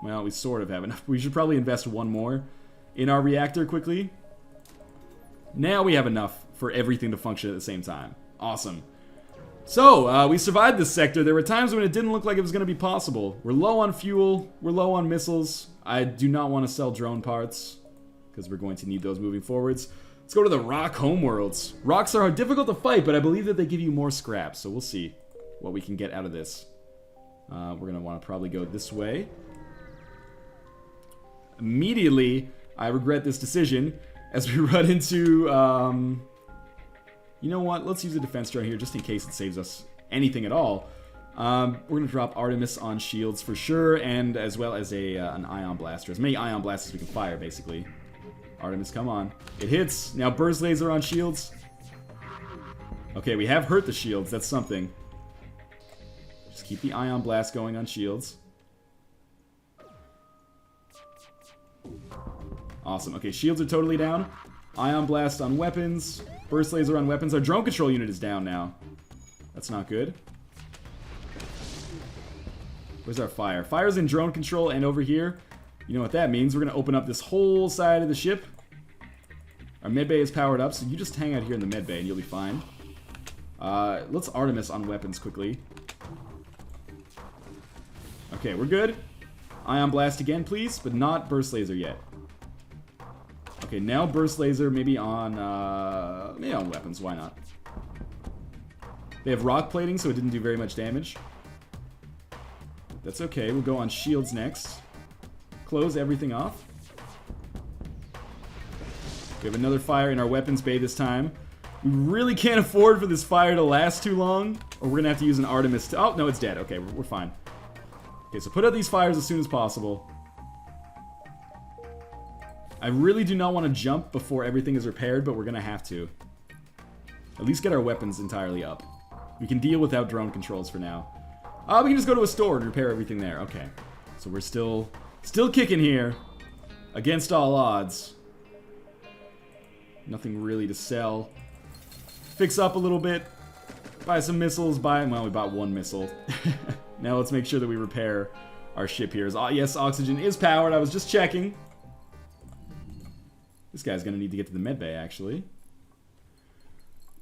Well, we sort of have enough. We should probably invest one more in our reactor quickly. Now we have enough for everything to function at the same time. Awesome. So, we survived this sector. There were times when it didn't look like it was going to be possible. We're low on fuel. We're low on missiles. I do not want to sell drone parts, because we're going to need those moving forwards. Let's go to the rock homeworlds. Rocks are difficult to fight, but I believe that they give you more scraps, so we'll see what we can get out of this. We're going to want to probably go this way. Immediately, I regret this decision as we run into... you know what? Let's use a defense drone here just in case it saves us anything at all. We're going to drop Artemis on shields for sure, and as well as an ion blaster. As many ion blasters we can fire, basically. Artemis, come on. It hits. Now burst laser on shields. Okay, we have hurt the shields. That's something. Just keep the ion blast going on shields. Awesome. Okay, shields are totally down. Ion blast on weapons. Burst laser on weapons. Our drone control unit is down now. That's not good. Where's our fire? Fire's in drone control and over here. You know what that means. We're going to open up this whole side of the ship. Our medbay is powered up, so you just hang out here in the medbay and you'll be fine. Let's Artemis on weapons quickly. Okay, we're good. Ion blast again, please, but not burst laser yet. Okay, now burst laser maybe on weapons. Why not? They have rock plating, so it didn't do very much damage. That's okay. We'll go on shields next. Close everything off. We have another fire in our weapons bay this time. We really can't afford for this fire to last too long, or we're going to have to use an Artemis to... Oh, no, it's dead. Okay, we're fine. Okay, so put out these fires as soon as possible. I really do not want to jump before everything is repaired, but we're going to have to. At least get our weapons entirely up. We can deal without drone controls for now. We can just go to a store and repair everything there. Okay, so we're still kicking here. Against all odds. Nothing really to sell. Fix up a little bit. Buy some missiles. Well, we bought one missile. Now let's make sure that we repair our ship here. Yes, oxygen is powered. I was just checking. This guy's going to need to get to the medbay, actually.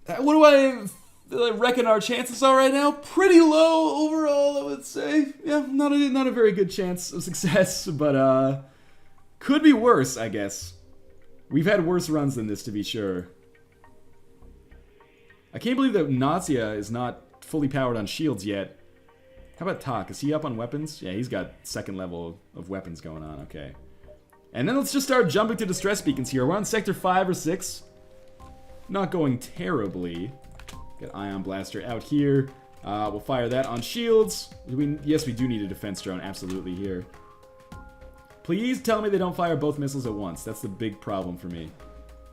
What do I reckon our chances are right now? Pretty low overall, I would say. Yeah, not a very good chance of success, but could be worse, I guess. We've had worse runs than this, to be sure. I can't believe that Nazia is not fully powered on shields yet. How about Tak? Is he up on weapons? Yeah, he's got second level of weapons going on. Okay. And then let's just start jumping to distress beacons here. We're on sector 5 or 6. Not going terribly. Get Ion Blaster out here. We'll fire that on shields. Yes, we do need a defense drone. Absolutely here. Please tell me they don't fire both missiles at once. That's the big problem for me.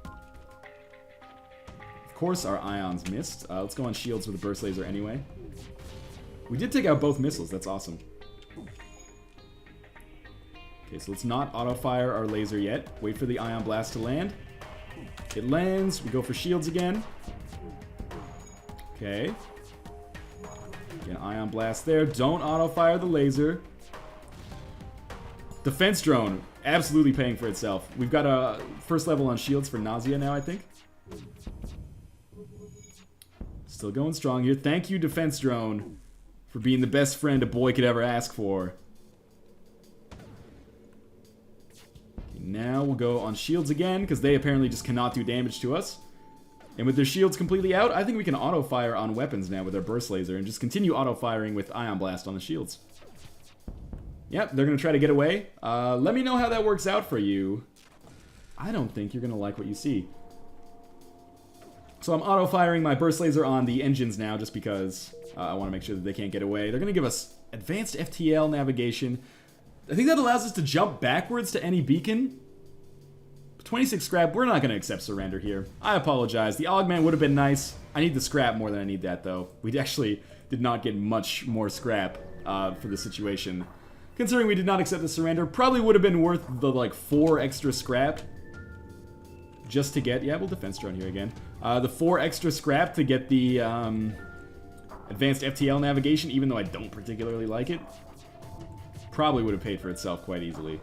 Of course our ions missed. Let's go on shields with a burst laser anyway. We did take out both missiles. That's awesome. Okay, so let's not auto-fire our laser yet. Wait for the Ion Blast to land. It lands. We go for shields again. Okay. Again, Ion Blast there. Don't auto-fire the laser. Defense drone. Absolutely paying for itself. We've got a first level on shields for Nazia now, I think. Still going strong here. Thank you, defense drone, for being the best friend a boy could ever ask for. Okay, now we'll go on shields again, because they apparently just cannot do damage to us. And with their shields completely out, I think we can auto-fire on weapons now with our burst laser and just continue auto-firing with Ion Blast on the shields. Yep, they're going to try to get away. Let me know how that works out for you. I don't think you're going to like what you see. So I'm auto-firing my burst laser on the engines now just because I want to make sure that they can't get away. They're going to give us advanced FTL navigation. I think that allows us to jump backwards to any beacon. 26 scrap. We're not going to accept surrender here. I apologize. The augment would have been nice. I need the scrap more than I need that, though. We actually did not get much more scrap for the situation. Considering we did not accept the surrender, probably would have been worth the, like, 4 extra scrap. Just to get... Yeah, we'll defense drone here again. The 4 extra scrap to get the advanced FTL navigation, even though I don't particularly like it. Probably would have paid for itself quite easily.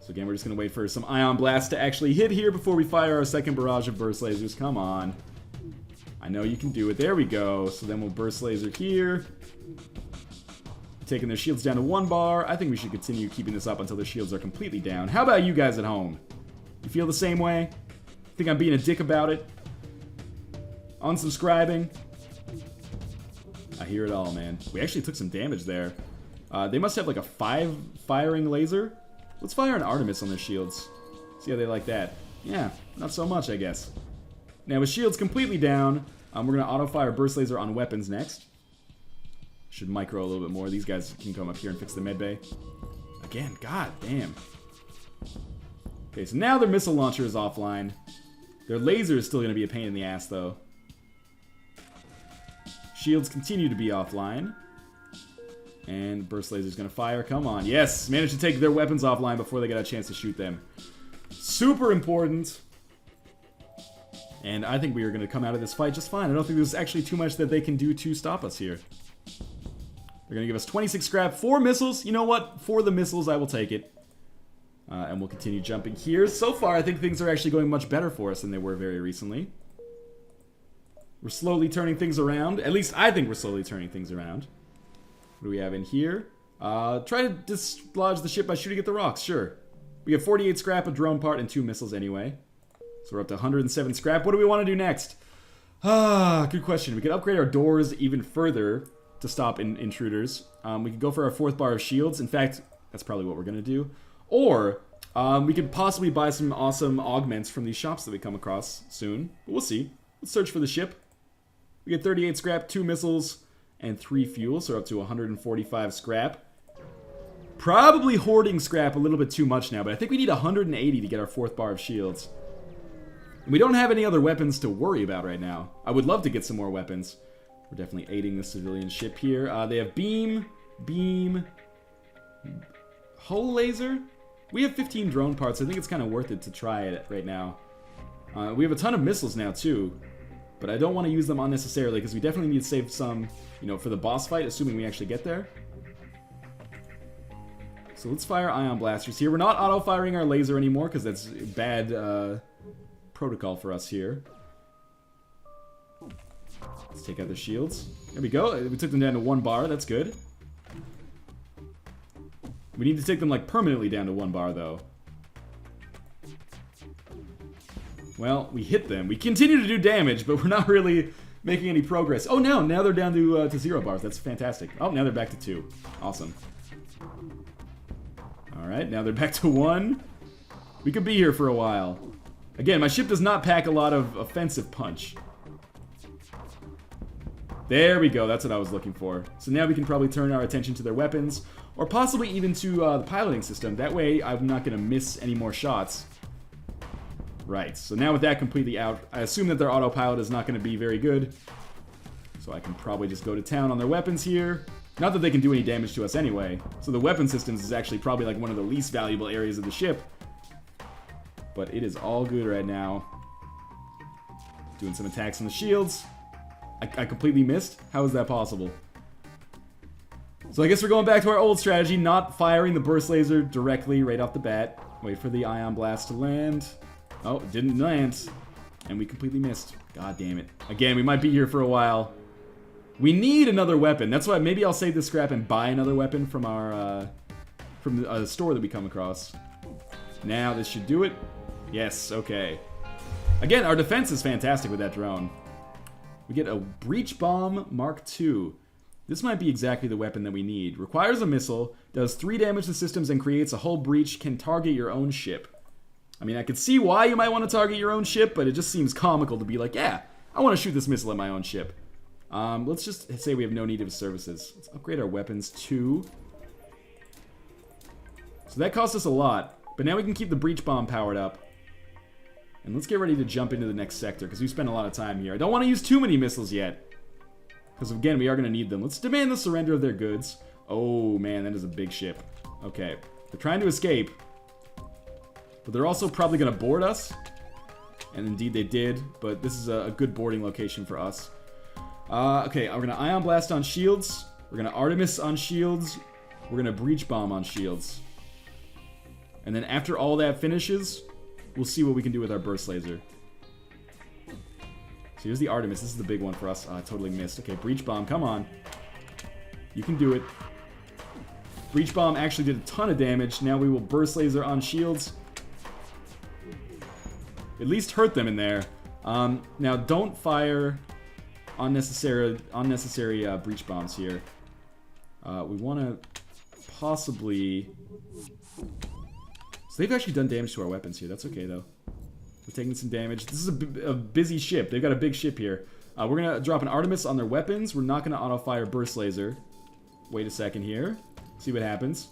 So again, we're just going to wait for some Ion Blast to actually hit here before we fire our second barrage of Burst Lasers. Come on. I know you can do it. There we go. So then we'll Burst Laser here. Taking their shields down to 1 bar. I think we should continue keeping this up until their shields are completely down. How about you guys at home? You feel the same way? Think I'm being a dick about it? Unsubscribing? I hear it all, man. We actually took some damage there. They must have like a 5 firing laser. Let's fire an Artemis on their shields. See how they like that. Yeah, not so much, I guess. Now, with shields completely down, we're going to auto-fire Burst Laser on weapons next. Should micro a little bit more. These guys can come up here and fix the medbay. Again, god damn. Okay, so now their missile launcher is offline. Their laser is still going to be a pain in the ass, though. Shields continue to be offline. And Burst Laser's gonna fire. Come on. Yes! Managed to take their weapons offline before they got a chance to shoot them. Super important. And I think we are gonna come out of this fight just fine. I don't think there's actually too much that they can do to stop us here. They're gonna give us 26 scrap, 4 missiles. You know what? For the missiles, I will take it. And we'll continue jumping here. So far, I think things are actually going much better for us than they were very recently. We're slowly turning things around. At least I think we're slowly turning things around. What do we have in here? Try to dislodge the ship by shooting at the rocks, sure. We have 48 scrap, a drone part, and 2 missiles anyway. So we're up to 107 scrap. What do we want to do next? Good question. We could upgrade our doors even further to stop intruders. We could go for our 4th bar of shields. In fact, that's probably what we're going to do. Or, we could possibly buy some awesome augments from these shops that we come across soon. But we'll see. Let's search for the ship. We get 38 scrap, 2 missiles, and 3 fuel, so we're up to 145 scrap. Probably hoarding scrap a little bit too much now, but I think we need 180 to get our 4th bar of shields. And we don't have any other weapons to worry about right now. I would love to get some more weapons. We're definitely aiding the civilian ship here. They have beam, hull laser. We have 15 drone parts. I think it's kind of worth it to try it right now. We have a ton of missiles now, too. But I don't want to use them unnecessarily, because we definitely need to save some, you know, for the boss fight, assuming we actually get there. So let's fire Ion Blasters here. We're not auto-firing our laser anymore, because that's bad protocol for us here. Let's take out their shields. There we go. We took them down to 1 bar. That's good. We need to take them, like, permanently down to 1 bar, though. Well, we hit them. We continue to do damage, but we're not really making any progress. Oh, no. Now they're down to 0 bars. That's fantastic. Oh, now they're back to 2. Awesome. Alright, now they're back to 1. We could be here for a while. Again, my ship does not pack a lot of offensive punch. There we go. That's what I was looking for. So now we can probably turn our attention to their weapons, or possibly even to the piloting system. That way, I'm not going to miss any more shots. Right, so now with that completely out, I assume that their autopilot is not going to be very good. So I can probably just go to town on their weapons here. Not that they can do any damage to us anyway. So the weapon systems is actually probably like one of the least valuable areas of the ship. But it is all good right now. Doing some attacks on the shields. I completely missed? How is that possible? So I guess we're going back to our old strategy, not firing the burst laser directly right off the bat. Wait for the Ion Blast to land. Oh, it didn't land. And we completely missed. God damn it. Again, we might be here for a while. We need another weapon. That's why maybe I'll save this scrap and buy another weapon from our from the store that we come across. Now this should do it. Yes, okay. Again, our defense is fantastic with that drone. We get a Breach Bomb Mark II. This might be exactly the weapon that we need. Requires a missile, does 3 damage to systems and creates a hull breach, can target your own ship. I mean, I could see why you might want to target your own ship, but it just seems comical to be like, yeah, I want to shoot this missile at my own ship. Let's just say we have no need of services. Let's upgrade our weapons too. So that cost us a lot, but now we can keep the breach bomb powered up. And let's get ready to jump into the next sector, because we spent a lot of time here. I don't want to use too many missiles yet, because again, we are going to need them. Let's demand the surrender of their goods. Oh man, that is a big ship. Okay, they're trying to escape, but they're also probably going to board us. And indeed they did, but this is a good boarding location for us. Okay, we're going to Ion Blast on shields. We're going to Artemis on shields. We're going to Breach Bomb on shields. And then after all that finishes, we'll see what we can do with our Burst Laser. So here's the Artemis. This is the big one for us. I totally missed. Okay, Breach Bomb, come on. You can do it. Breach Bomb actually did a ton of damage. Now we will Burst Laser on shields. At least hurt them in there. Now don't fire unnecessary Breach Bombs here. We want to possibly... So they've actually done damage to our weapons here. That's okay, though. We're taking some damage. This is a busy ship. They've got a big ship here. We're going to drop an Artemis on their weapons. We're not going to auto-fire Burst Laser. Wait a second here. See what happens.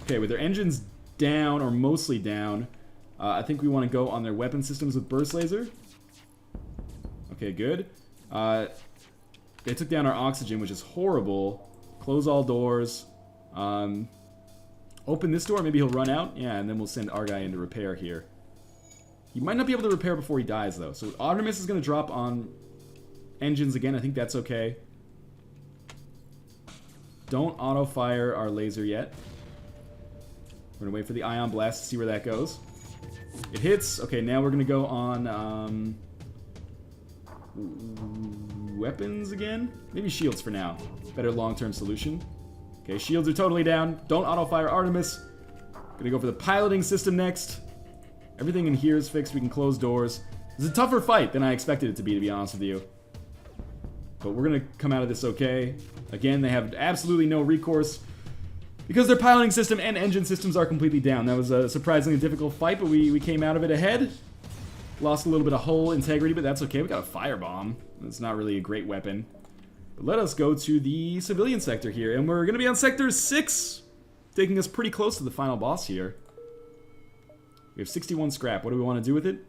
Okay, with their engines down, or mostly down, I think we want to go on their weapon systems with Burst Laser. Okay, good. They took down our oxygen, which is horrible. Close all doors. Open this door, maybe he'll run out. Yeah, and then we'll send our guy in to repair here. He might not be able to repair before he dies, though. So Artemis is going to drop on engines again. I think that's okay. Don't auto-fire our laser yet. We're going to wait for the Ion Blast to see where that goes. It hits. Okay, now we're going to go on weapons again? Maybe shields for now. Better long-term solution. Okay, shields are totally down. Don't auto-fire Artemis. Gonna go for the piloting system next. Everything in here is fixed. We can close doors. It's a tougher fight than I expected it to be honest with you. But we're gonna come out of this okay. Again, they have absolutely no recourse because their piloting system and engine systems are completely down. That was a surprisingly difficult fight, but we came out of it ahead. Lost a little bit of hull integrity, but that's okay. We got a firebomb. It's not really a great weapon. But let us go to the civilian sector here, and we're going to be on Sector 6, taking us pretty close to the final boss here. We have 61 scrap. What do we want to do with it?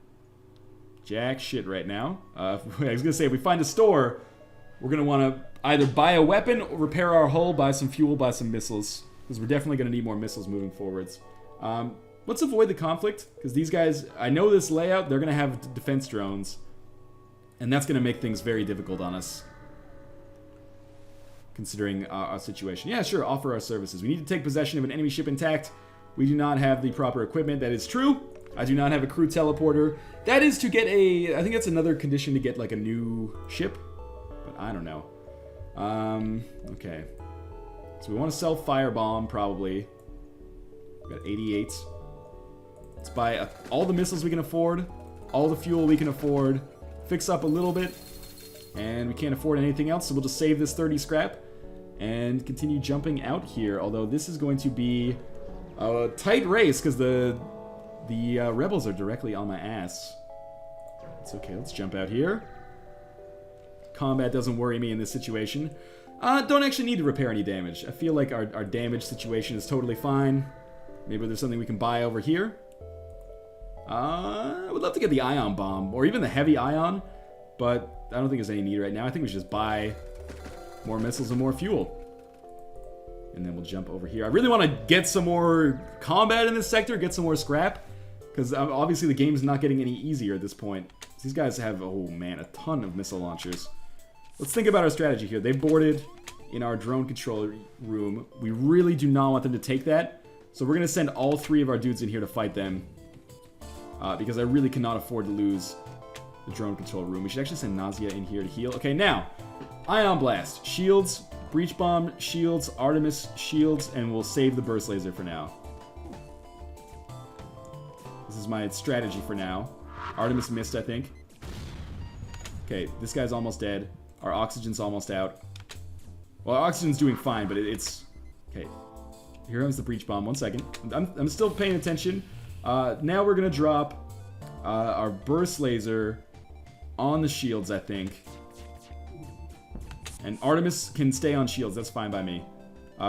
Jack shit right now. I was going to say, if we find a store, we're going to want to either buy a weapon, or repair our hull, buy some fuel, buy some missiles, because we're definitely going to need more missiles moving forwards. Let's avoid the conflict, because these guys, I know this layout, they're going to have defense drones, and that's going to make things very difficult on us. Considering our situation. Yeah, sure, offer our services. We need to take possession of an enemy ship intact. We do not have the proper equipment. That is true. I do not have a crew teleporter. That is to get a... I think that's another condition to get, like, a new ship. But I don't know. Okay. So we want to sell Firebomb, probably. We got 88. Let's buy all the missiles we can afford. All the fuel we can afford. Fix up a little bit. And we can't afford anything else, so we'll just save this 30 scrap and continue jumping out here. Although this is going to be a tight race because the rebels are directly on my ass. It's okay, let's jump out here. Combat doesn't worry me in this situation. Don't actually need to repair any damage. I feel like our damage situation is totally fine. Maybe there's something we can buy over here. I would love to get the Ion Bomb, or even the Heavy Ion, but I don't think there's any need right now. I think we should just buy more missiles and more fuel. And then we'll jump over here. I really want to get some more combat in this sector, get some more scrap, because obviously the game's not getting any easier at this point. These guys have, oh man, a ton of missile launchers. Let's think about our strategy here. They boarded in our drone control room. We really do not want them to take that, so we're going to send all 3 of our dudes in here to fight them, because I really cannot afford to lose the drone control room. We should actually send Nausea in here to heal. Okay, now, Ion Blast, shields, Breach Bomb, shields, Artemis, shields, and we'll save the Burst Laser for now. This is my strategy for now. Artemis missed, I think. Okay, this guy's almost dead. Our oxygen's almost out. Well, our oxygen's doing fine, but it's... Okay, here comes the Breach Bomb. 1 second. I'm still paying attention. Now we're going to drop our Burst Laser on the shields, I think. And Artemis can stay on shields. That's fine by me.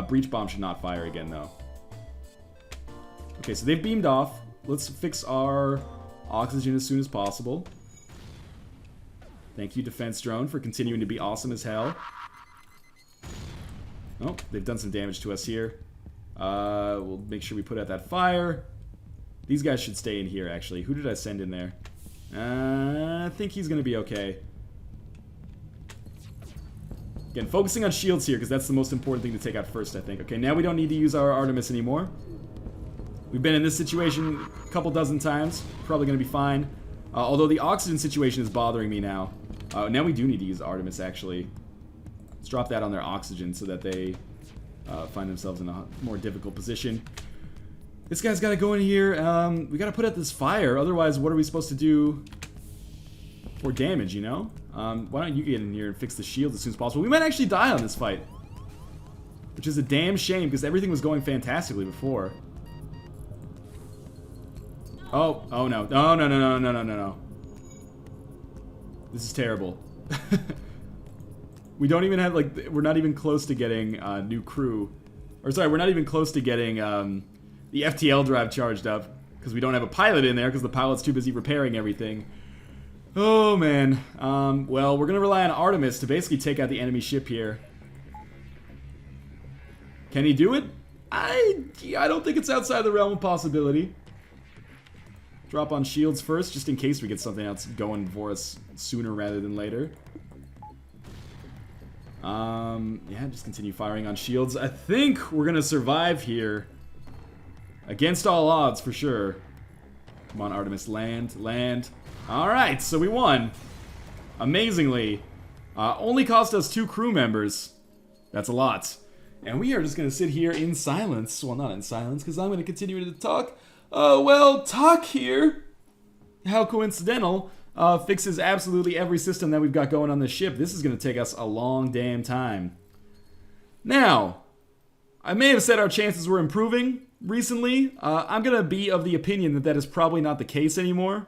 Breach Bomb should not fire again, though. Okay, so they've beamed off. Let's fix our oxygen as soon as possible. Thank you, defense drone, for continuing to be awesome as hell. Oh, they've done some damage to us here. We'll make sure we put out that fire. These guys should stay in here, actually. Who did I send in there? I think he's going to be okay. Again, focusing on shields here, because that's the most important thing to take out first, I think. Okay, now we don't need to use our Artemis anymore. We've been in this situation a couple dozen times. Probably going to be fine. Although the oxygen situation is bothering me now. Now we do need to use Artemis, actually. Let's drop that on their oxygen so that they find themselves in a more difficult position. This guy's got to go in here. We got to put out this fire. Otherwise, what are we supposed to do for damage, you know? Why don't you get in here and fix the shield as soon as possible? We might actually die on this fight. Which is a damn shame, because everything was going fantastically before. Oh no. No. This is terrible. We don't even have, like, we're not even close to getting new crew. Or sorry, we're not even close to getting the FTL drive charged up, because we don't have a pilot in there, because the pilot's too busy repairing everything. Oh, man. Well, we're going to rely on Artemis to basically take out the enemy ship here. Can he do it? I don't think it's outside the realm of possibility. Drop on shields first, just in case we get something else going for us sooner rather than later. Yeah, just continue firing on shields. I think we're going to survive here. Against all odds, for sure. Come on, Artemis, land, land. Alright, so we won. Amazingly. Only cost us 2 crew members. That's a lot. And we are just going to sit here in silence. Well, not in silence, because I'm going to continue to talk. Well, talk here. How coincidental. Fixes absolutely every system that we've got going on this ship. This is going to take us a long damn time. Now, I may have said our chances were improving recently. I'm going to be of the opinion that that is probably not the case anymore.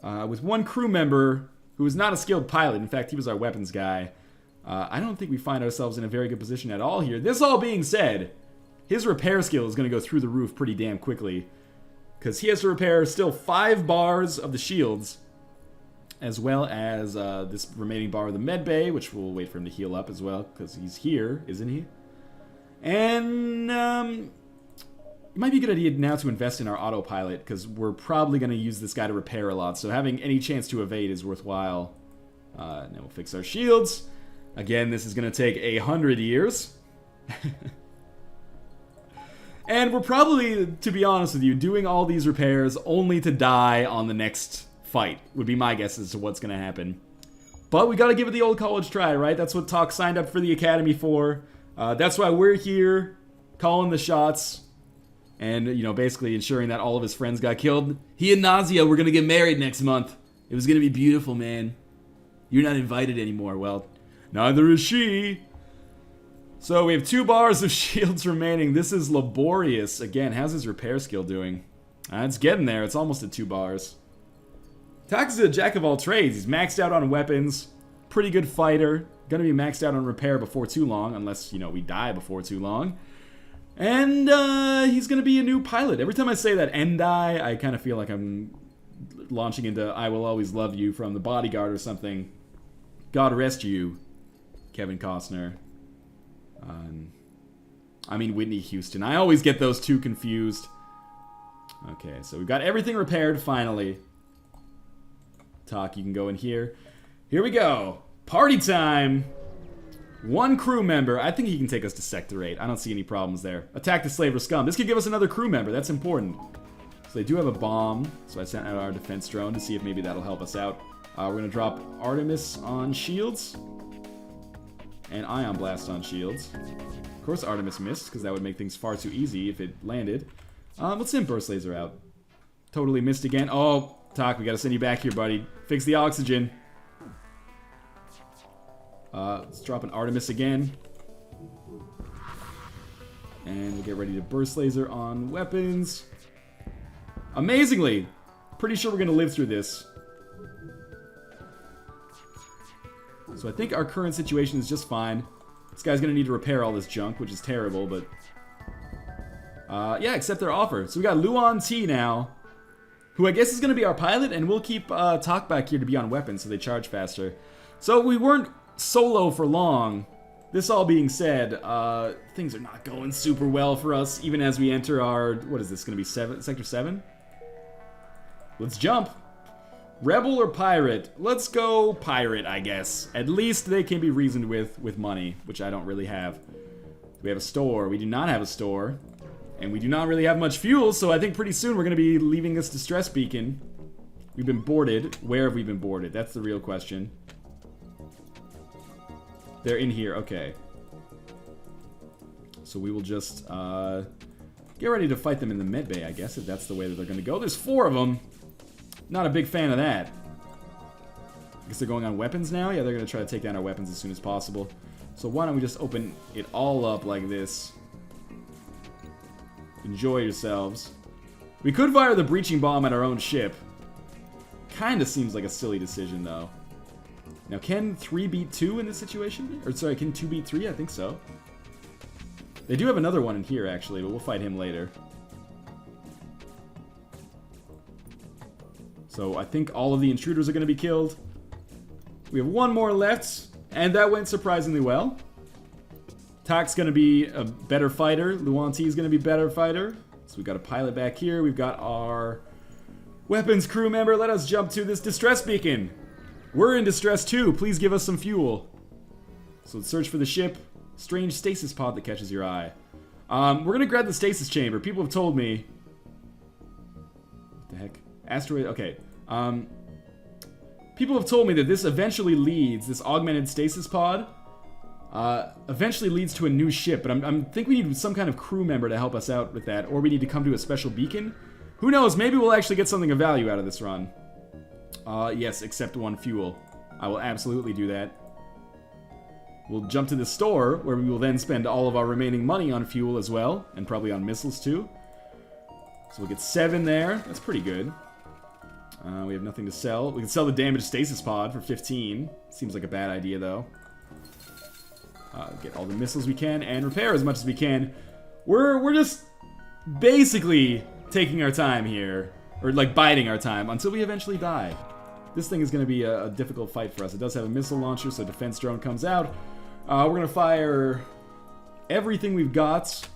With one crew member who is not a skilled pilot, in fact, he was our weapons guy, I don't think we find ourselves in a very good position at all here. This all being said, his repair skill is going to go through the roof pretty damn quickly, because he has to repair still 5 bars of the shields, as well as this remaining bar of the med bay, which we'll wait for him to heal up as well, because he's here, isn't he? And it might be a good idea now to invest in our autopilot, because we're probably going to use this guy to repair a lot, so having any chance to evade is worthwhile. Now we'll fix our shields. Again, this is going to take 100 years. And we're probably, to be honest with you, doing all these repairs only to die on the next fight, would be my guess as to what's going to happen. But we got to give it the old college try, right? That's what Talk signed up for the Academy for. That's why we're here, calling the shots, and, you know, basically ensuring that all of his friends got killed. He and Nazia were going to get married next month. It was going to be beautiful, man. You're not invited anymore. Well, neither is she. So we have 2 bars of shields remaining. This is laborious. Again, how's his repair skill doing? It's getting there. It's almost at 2 bars. Tax is a jack of all trades. He's maxed out on weapons. Pretty good fighter. Gonna be maxed out on repair before too long. Unless, you know, we die before too long. And he's gonna be a new pilot. Every time I say that, and die, I kind of feel like I'm launching into I Will Always Love You from The Bodyguard or something. God rest you, Kevin Costner. I mean Whitney Houston. I always get those two confused. Okay, so we've got everything repaired finally. Talk, you can go in here. Here we go. Party time. 1 crew member. I think he can take us to Sector 8. I don't see any problems there. Attack the slaver scum. This could give us another crew member. That's important. So they do have a bomb. So I sent out our defense drone to see if maybe that'll help us out. We're going to drop Artemis on shields. And Ion Blast on shields. Of course Artemis missed, because that would make things far too easy if it landed. Let's send Burst Laser out. Totally missed again. Oh, Talk, we gotta send you back here, buddy. Fix the oxygen. Let's drop an Artemis again. And we'll get ready to Burst Laser on weapons. Amazingly! Pretty sure we're gonna live through this. So I think our current situation is just fine. This guy's gonna need to repair all this junk, which is terrible, but... yeah, accept their offer. So we got Luan T now, who I guess is going to be our pilot, and we'll keep Talk back here to be on weapons so they charge faster. So we weren't solo for long. This all being said, things are not going super well for us, even as we enter our, what is this going to be, Sector 7? Let's jump. Rebel or pirate? Let's go pirate, I guess. At least they can be reasoned with money, which I don't really have. We have a store. We do not have a store. And we do not really have much fuel, so I think pretty soon we're going to be leaving this distress beacon. We've been boarded. Where have we been boarded? That's the real question. They're in here. Okay. So we will just get ready to fight them in the medbay, I guess, if that's the way that they're going to go. There's 4 of them. Not a big fan of that. I guess they're going on weapons now? Yeah, they're going to try to take down our weapons as soon as possible. So why don't we just open it all up like this. Enjoy yourselves. We could fire the breaching bomb at our own ship. Kinda seems like a silly decision, though. Now, can 3 beat 2 in this situation? Or, sorry, can 2 beat 3? I think so. They do have another one in here, actually, but we'll fight him later. So, I think all of the intruders are going to be killed. We have 1 more left, and that went surprisingly well. Tak's going to be a better fighter. Luan T is going to be a better fighter. So, we've got a pilot back here. We've got our weapons crew member. Let us jump to this distress beacon. We're in distress too. Please give us some fuel. So let's search for the ship. Strange stasis pod that catches your eye. We're gonna grab the stasis chamber. People have told me. What the heck? Asteroid. Okay. People have told me that this eventually leads, this augmented stasis pod, eventually leads to a new ship. But I think we need some kind of crew member to help us out with that, or we need to come to a special beacon. Who knows? Maybe we'll actually get something of value out of this run. Yes, except 1 fuel. I will absolutely do that. We'll jump to the store, where we will then spend all of our remaining money on fuel as well, and probably on missiles too. So we'll get 7 there. That's pretty good. We have nothing to sell. We can sell the damaged stasis pod for 15. Seems like a bad idea, though. Get all the missiles we can, and repair as much as we can. We're just basically taking our time here. Or, like, biding our time until we eventually die. This thing is going to be a difficult fight for us. It does have a missile launcher, so defense drone comes out. We're going to fire everything we've got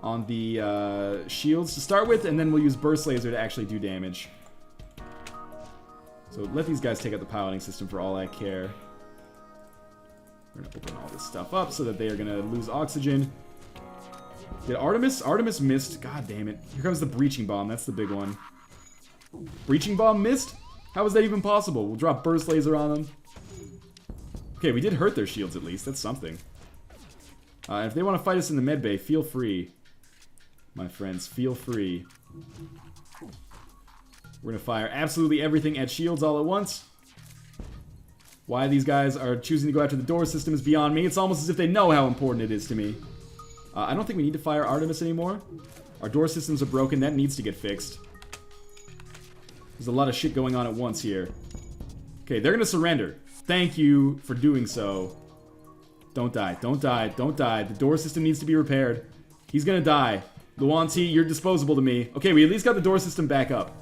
on the shields to start with, and then we'll use burst laser to actually do damage. So let these guys take out the piloting system for all I care. We're going to open all this stuff up so that they are going to lose oxygen. Did Artemis? Artemis missed. God damn it. Here comes the breaching bomb. That's the big one. Breaching bomb missed? How is that even possible? We'll drop burst laser on them. Okay, we did hurt their shields at least. That's something. If they want to fight us in the medbay, feel free. My friends, feel free. We're going to fire absolutely everything at shields all at once. Why these guys are choosing to go after the door system is beyond me. It's almost as if they know how important it is to me. I don't think we need to fire Artemis anymore. Our door systems are broken. That needs to get fixed. There's a lot of shit going on at once here. Okay, they're gonna surrender. Thank you for doing so. Don't die. Don't die. Don't die. The door system needs to be repaired. He's gonna die. Luan T, you're disposable to me. Okay, we at least got the door system back up.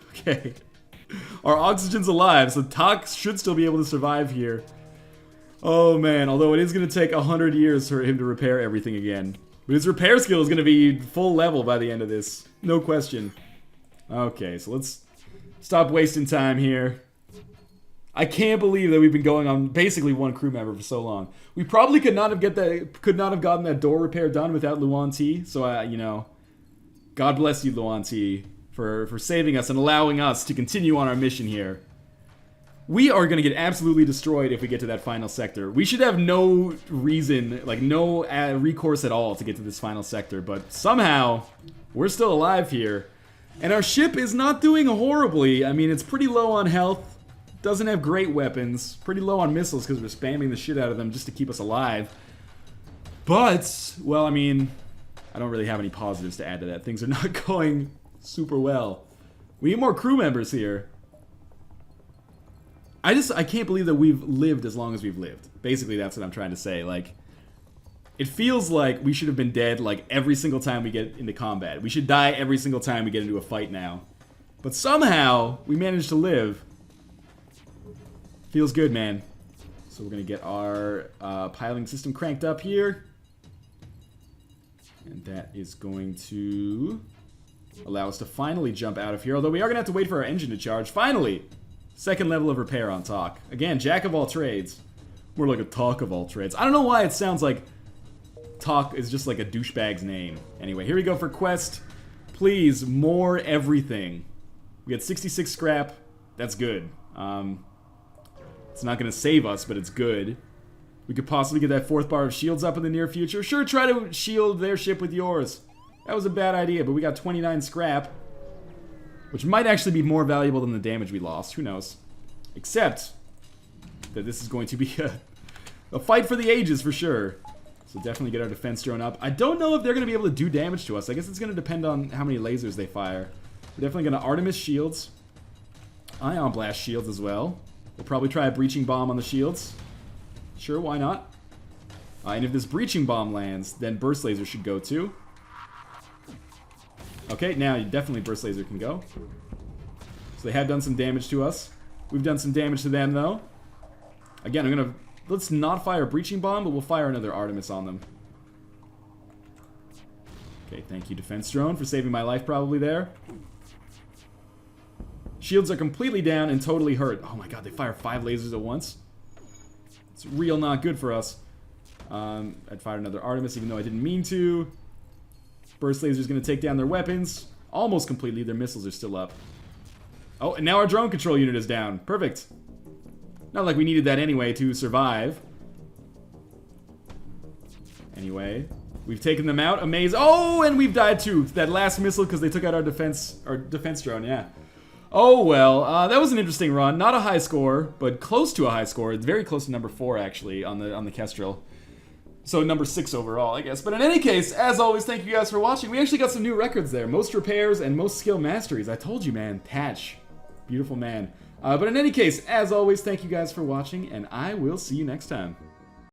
Okay. Our oxygen's alive, so Tak should still be able to survive here. Oh man, although it is going to take 100 years for him to repair everything again. But his repair skill is going to be full level by the end of this. No question. Okay, so let's stop wasting time here. I can't believe that we've been going on basically 1 crew member for so long. We probably could not have gotten that door repair done without Luan T. So, you know, God bless you, Luan T, for saving us and allowing us to continue on our mission here. We are going to get absolutely destroyed if we get to that final sector. We should have no reason, like no recourse at all to get to this final sector, but somehow we're still alive here. And our ship is not doing horribly. I mean, it's pretty low on health, doesn't have great weapons, pretty low on missiles because we're spamming the shit out of them just to keep us alive. But, well, I mean, I don't really have any positives to add to that. Things are not going super well. We need more crew members here. I can't believe that we've lived as long as we've lived. Basically, that's what I'm trying to say. Like, It feels like we should have been dead like every single time we get into combat. We should die every single time we get into a fight now. But somehow, we managed to live. Feels good, man. So we're going to get our piling system cranked up here. And that is going to allow us to finally jump out of here. Although we are going to have to wait for our engine to charge. Finally! Second level of repair on Talk. Again, jack of all trades. More like a talk of all trades. I don't know why it sounds like Talk is just like a douchebag's name. Anyway, here we go for quest. Please, more everything. We got 66 scrap. That's good. It's not going to save us, but it's good. We could possibly get that 4th bar of shields up in the near future. Sure, try to shield their ship with yours. That was a bad idea, but we got 29 scrap. Which might actually be more valuable than the damage we lost. Who knows? Except that this is going to be a fight for the ages for sure. So definitely get our defense drone up. I don't know if they're going to be able to do damage to us. I guess it's going to depend on how many lasers they fire. We're definitely going to Artemis shields. Ion blast shields as well. We'll probably try a breaching bomb on the shields. Sure, why not? And if this breaching bomb lands, then burst laser should go too. Okay, now definitely burst laser can go. So they have done some damage to us. We've done some damage to them though. Again, I'm gonna... Let's not fire a breaching bomb, but we'll fire another Artemis on them. Okay, thank you, defense drone, for saving my life probably there. Shields are completely down and totally hurt. Oh my god, they fire 5 lasers at once. It's real not good for us. I'd fire another Artemis even though I didn't mean to. Burst laser's gonna take down their weapons. Almost completely, their missiles are still up. Oh, and now our drone control unit is down. Perfect. Not like we needed that anyway to survive. Anyway, we've taken them out. Amazing. Oh, and we've died too. That last missile because they took out our defense drone, yeah. Oh, well, that was an interesting run. Not a high score, but close to a high score. It's very close to number 4, actually, on the Kestrel. So number 6 overall, I guess. But in any case, as always, thank you guys for watching. We actually got some new records there. Most repairs and most skill masteries. I told you, man. Tatch. Beautiful man. But in any case, as always, thank you guys for watching, and I will see you next time.